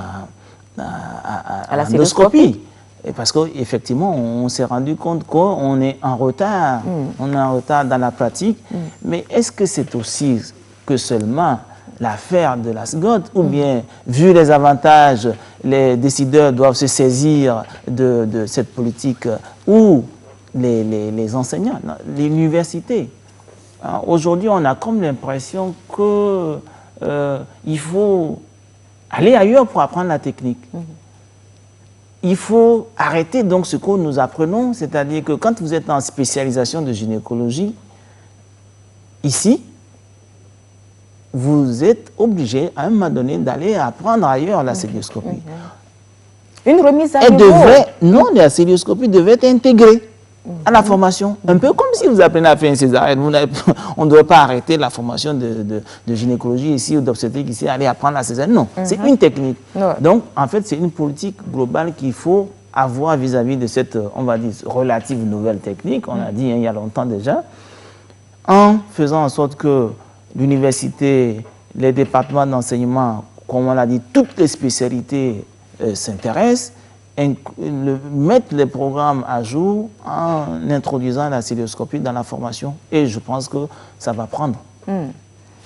à l'endoscopie. Et parce qu'effectivement, on s'est rendu compte qu'on est en retard. On est en retard dans la pratique. Mais est-ce que c'est aussi que seulement l'affaire de la SGOT, ou bien, vu les avantages, les décideurs doivent se saisir de cette politique, ou les enseignants, l'université. Aujourd'hui, on a comme l'impression qu'il faut aller ailleurs pour apprendre la technique. Il faut arrêter donc ce que nous apprenons, c'est-à-dire que quand vous êtes en spécialisation de gynécologie, ici, vous êtes obligé à un moment donné d'aller apprendre ailleurs la célioscopie. Une remise à niveau. Non, la célioscopie devait être intégrée à la formation. Un peu comme si vous apprenez à faire un césarienne. On ne doit pas arrêter la formation de gynécologie ici ou d'obstétrique ici, aller apprendre la césarienne. Non, c'est une technique. Donc, en fait, c'est une politique globale qu'il faut avoir vis-à-vis de cette, on va dire, relative nouvelle technique, on a dit il y a longtemps déjà, en faisant en sorte que l'université, les départements d'enseignement, comme on l'a dit, toutes les spécialités s'intéressent, mettre les programmes à jour en introduisant la célioscopie dans la formation. Et je pense que ça va prendre.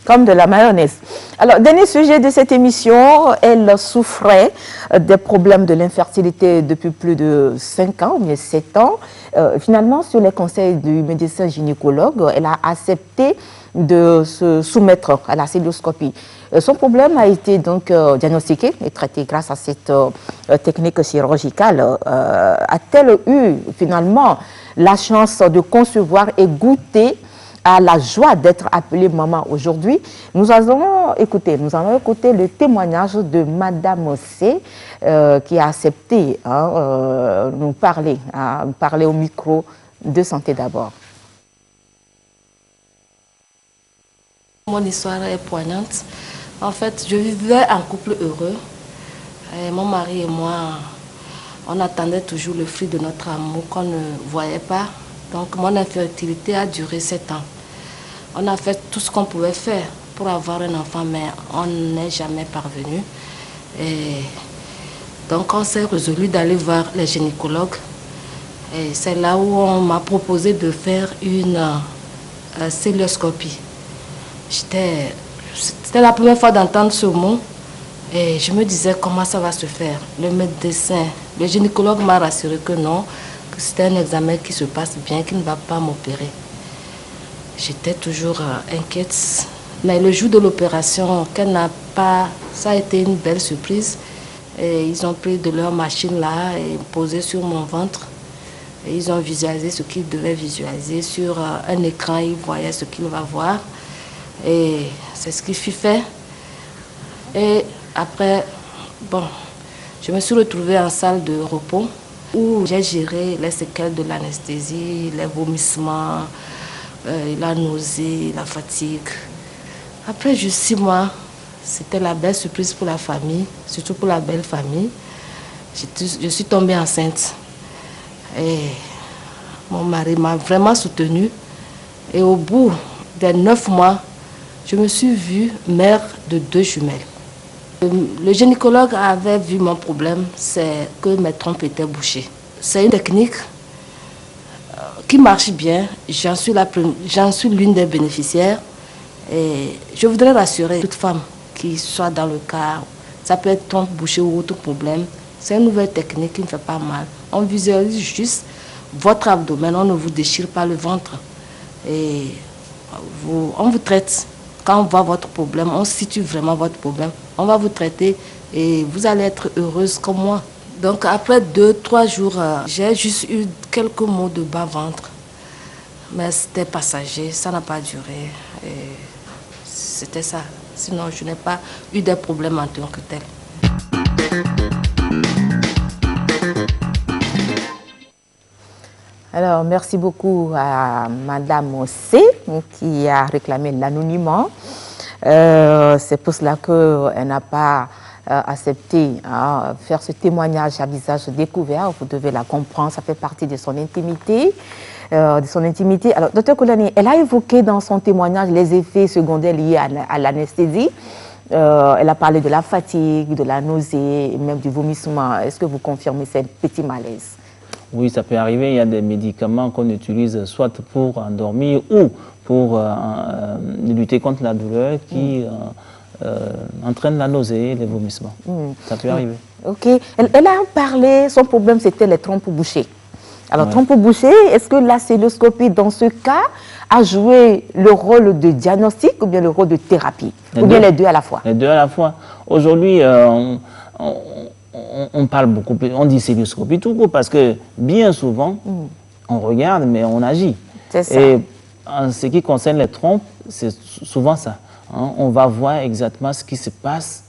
Comme de la mayonnaise. Alors, dernier sujet de cette émission, elle souffrait des problèmes de l'infertilité depuis plus de 5 ans, ou bien 7 ans. Finalement, sur les conseils du médecin gynécologue, elle a accepté de se soumettre à la célioscopie. Son problème a été donc diagnostiqué et traité grâce à cette technique chirurgicale. A-t-elle eu finalement la chance de concevoir et goûter à la joie d'être appelée maman aujourd'hui? Nous allons écouter le témoignage de Madame C qui a accepté nous parler au micro de Santé d'abord. Mon histoire est poignante. En fait, je vivais en couple heureux. Et mon mari et moi, on attendait toujours le fruit de notre amour qu'on ne voyait pas. Donc, mon infertilité a duré 7 ans. On a fait tout ce qu'on pouvait faire pour avoir un enfant, mais on n'est jamais parvenu. Et donc, on s'est résolu d'aller voir les gynécologues. Et c'est là où on m'a proposé de faire une célioscopie. C'était la première fois d'entendre ce mot et je me disais comment ça va se faire. Le médecin, le gynécologue m'a rassuré que non, que c'était un examen qui se passe bien, qu'il ne va pas m'opérer. J'étais toujours inquiète, mais le jour de l'opération, ça a été une belle surprise. Et ils ont pris de leur machine là et posé sur mon ventre. Et ils ont visualisé ce qu'ils devaient visualiser sur un écran. Ils voyaient ce qu'ils vont voir. Et c'est ce qui fut fait. Et après, je me suis retrouvée en salle de repos où j'ai géré les séquelles de l'anesthésie, les vomissements, la nausée, la fatigue. Après juste 6 mois, c'était la belle surprise pour la famille, surtout pour la belle famille. Je suis tombée enceinte. Et mon mari m'a vraiment soutenue. Et au bout des 9 mois, je me suis vue mère de 2 jumelles. Le gynécologue avait vu mon problème, c'est que mes trompes étaient bouchées. C'est une technique qui marche bien. J'en suis l'une des bénéficiaires. Et je voudrais rassurer toute femme qui soit dans le cas, ça peut être trompe bouchée ou autre problème. C'est une nouvelle technique qui ne fait pas mal. On visualise juste votre abdomen, on ne vous déchire pas le ventre. Et on vous traite. Quand on voit votre problème, on situe vraiment votre problème. On va vous traiter et vous allez être heureuse comme moi. Donc après 2-3 jours, j'ai juste eu quelques mots de bas-ventre. Mais c'était passager, ça n'a pas duré. Et c'était ça. Sinon, je n'ai pas eu de problème en tant que tel. Alors, merci beaucoup à Madame C qui a réclamé l'anonymat. C'est pour cela qu'elle n'a pas accepté faire ce témoignage à visage découvert. Vous devez la comprendre, ça fait partie de son intimité. Alors, Dr Koulani, elle a évoqué dans son témoignage les effets secondaires liés à l'anesthésie. Elle a parlé de la fatigue, de la nausée, et même du vomissement. Est-ce que vous confirmez ces petits malaises? Oui, ça peut arriver. Il y a des médicaments qu'on utilise soit pour endormir ou pour lutter contre la douleur qui entraîne la nausée et les vomissements. Ça peut arriver. Ok. Elle a parlé, son problème c'était les trompes bouchées. Alors, trompes bouchées, est-ce que la célioscopie, dans ce cas, a joué le rôle de diagnostic ou bien le rôle de thérapie? Ou bien les deux à la fois? Les deux à la fois. Aujourd'hui, on parle beaucoup plus, on dit célioscopie tout court parce que bien souvent, on regarde mais on agit. C'est ça. Et en ce qui concerne les trompes, c'est souvent ça. Hein. On va voir exactement ce qui se passe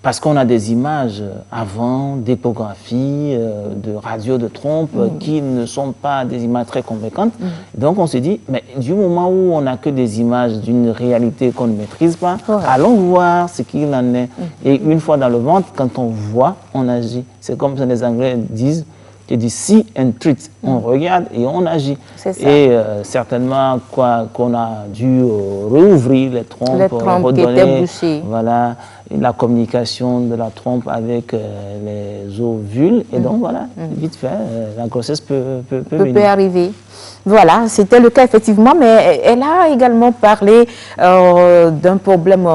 parce qu'on a des images avant, d'échographie, de radio de trompe qui ne sont pas des images très convaincantes. Donc on se dit, mais du moment où on n'a que des images d'une réalité qu'on ne maîtrise pas, allons voir ce qu'il en est. Et une fois dans le ventre, quand on voit, on agit. C'est comme les Anglais disent, tu dis see and treat. On regarde et on agit. Et certainement qu'on a dû rouvrir les trompes qui étaient bouchées. Voilà, la communication de la trompe avec les ovules. Et donc voilà, vite fait, la grossesse peut arriver. Voilà, c'était le cas effectivement, mais elle a également parlé d'un problème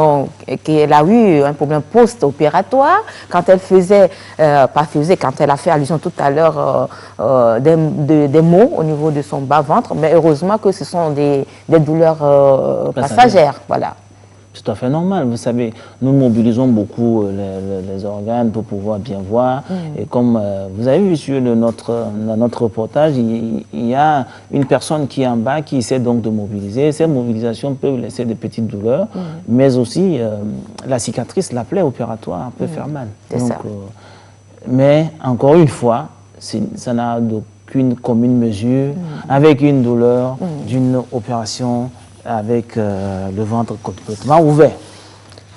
qu'elle a eu, un problème post-opératoire, quand elle faisait, quand elle a fait allusion tout à l'heure des maux au niveau de son bas-ventre, mais heureusement que ce sont des douleurs passagères, voilà. C'est tout à fait normal. Vous savez, nous mobilisons beaucoup les organes pour pouvoir bien voir. Et comme vous avez vu dans notre reportage, il y a une personne qui est en bas qui essaie donc de mobiliser. Ces mobilisations peuvent laisser des petites douleurs, mais aussi la cicatrice, la plaie opératoire peut faire mal. Donc, mais encore une fois, ça n'a d'aucune commune mesure avec une douleur d'une opération avec le ventre complètement ouvert.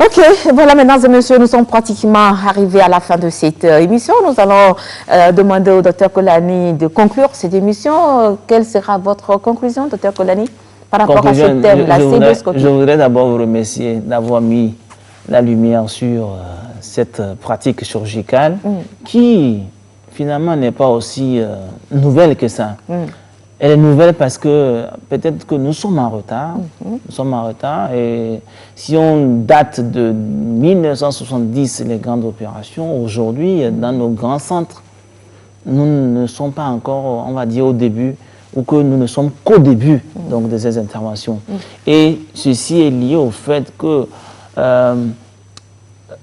Ok, voilà, mesdames et messieurs, nous sommes pratiquement arrivés à la fin de cette émission. Nous allons demander au Dr Kolani de conclure cette émission. Quelle sera votre conclusion, Dr Kolani, par rapport à ce thème, la célioscopie? Je voudrais d'abord vous remercier d'avoir mis la lumière sur cette pratique chirurgicale qui, finalement, n'est pas aussi nouvelle que ça. Elle est nouvelle parce que peut-être que nous sommes en retard. Nous sommes en retard et si on date de 1970, les grandes opérations, aujourd'hui, dans nos grands centres, nous ne sommes pas encore, on va dire, au début, ou que nous ne sommes qu'au début donc, de ces interventions. Et ceci est lié au fait que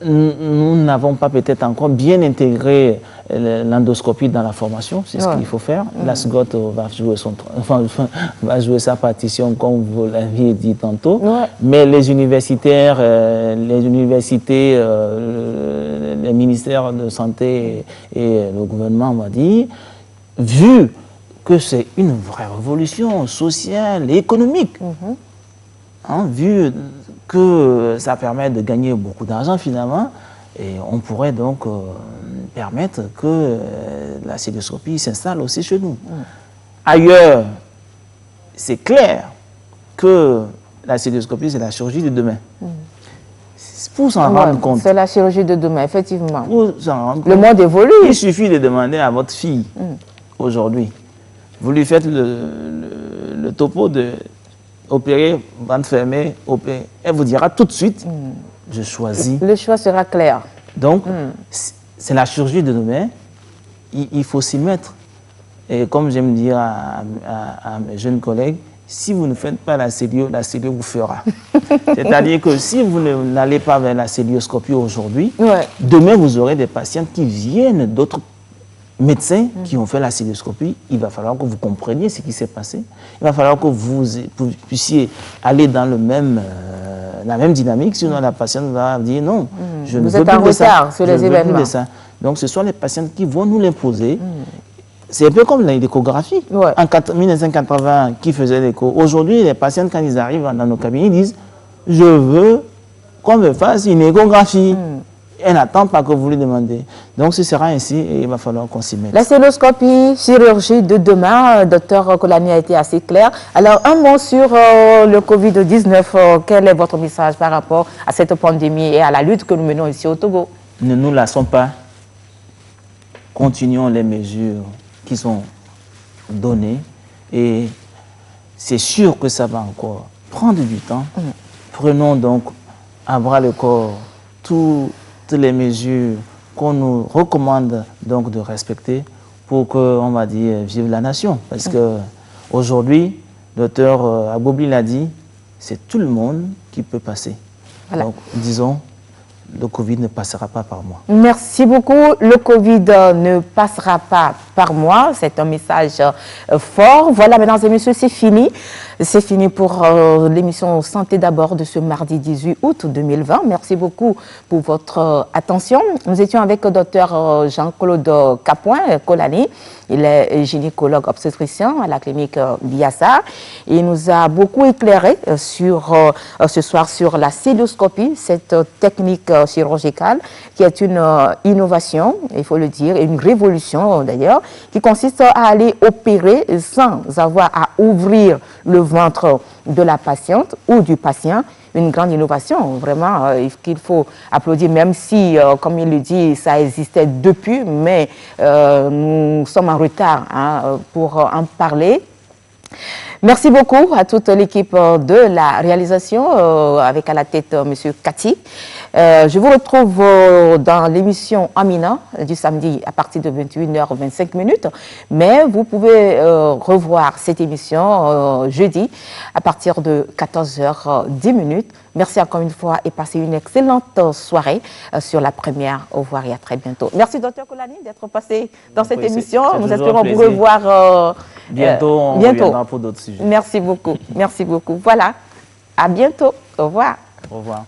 nous n'avons pas peut-être encore bien intégré l'endoscopie dans la formation, c'est ce qu'il faut faire. La SGOT va jouer sa partition, comme vous l'aviez dit tantôt. Mais les universitaires, les ministères de santé et le gouvernement, on va dire, vu que c'est une vraie révolution sociale et économique, vu que ça permet de gagner beaucoup d'argent finalement, et on pourrait donc permettre que la célioscopie s'installe aussi chez nous. Ailleurs, c'est clair que la célioscopie, c'est la chirurgie de demain. Pour s'en rendre compte. C'est la chirurgie de demain, effectivement. Pour s'en rendre compte. Le monde évolue. Il suffit de demander à votre fille, aujourd'hui, vous lui faites le topo de opérer, ventre fermé, opérer. Elle vous dira tout de suite, je choisis. Le choix sera clair. Donc, c'est la chirurgie de demain. Il faut s'y mettre. Et comme j'aime dire à mes jeunes collègues, si vous ne faites pas la célio vous fera. C'est-à-dire que si vous n'allez pas vers la célioscopie aujourd'hui, demain vous aurez des patients qui viennent d'autres médecins qui ont fait la célioscopie. Il va falloir que vous compreniez ce qui s'est passé. Il va falloir que vous puissiez aller dans la même dynamique, sinon la patiente va dire non, je ne veux plus de ça. Sur les événements. Donc ce sont les patientes qui vont nous l'imposer. C'est un peu comme l'échographie. En 1980, qui faisait l'écho. Aujourd'hui, les patients, quand ils arrivent dans nos cabinets, ils disent « Je veux qu'on me fasse une échographie ». Elle n'attend pas que vous lui demandez. Donc, ce sera ainsi et il va falloir qu'on s'y mette. La célioscopie, chirurgie de demain, docteur Kolani a été assez clair. Alors, un mot sur le Covid-19. Quel est votre message par rapport à cette pandémie et à la lutte que nous menons ici au Togo? Ne nous lassons pas. Continuons les mesures qui sont données et c'est sûr que ça va encore prendre du temps. Prenons donc à bras le corps toutes les mesures qu'on nous recommande donc de respecter pour que, on va dire, vive la nation. Parce que aujourd'hui, docteur Agobli l'a dit, c'est tout le monde qui peut passer. Voilà. Donc, disons, le Covid ne passera pas par moi. Merci beaucoup. Le Covid ne passera pas par moi. C'est un message fort. Voilà, mesdames et messieurs, c'est fini. C'est fini pour l'émission Santé d'abord de ce mardi 18 août 2020. Merci beaucoup pour votre attention. Nous étions avec le docteur Jean-Claude Kapouin-Kolani. Il est gynécologue obstétricien à la clinique Biassa. Il nous a beaucoup éclairé ce soir sur la célioscopie, cette technique chirurgicale qui est une innovation, il faut le dire, une révolution d'ailleurs, qui consiste à aller opérer sans avoir à ouvrir le ventre de la patiente ou du patient. Une grande innovation, vraiment, qu'il faut applaudir, même si, comme il le dit, ça existait depuis, mais nous sommes en retard pour en parler. Merci beaucoup à toute l'équipe de la réalisation, avec à la tête M. Kati. Je vous retrouve dans l'émission Amina du samedi à partir de 21h25. Mais vous pouvez revoir cette émission jeudi à partir de 14h10. Merci encore une fois et passez une excellente soirée sur la première. Au revoir et à très bientôt. Merci Dr Kolani d'être passé dans cette émission. Nous espérons vous revoir bientôt. On reviendra pour d'autres sujets. Merci beaucoup. Merci beaucoup. Voilà. À bientôt. Au revoir. Au revoir.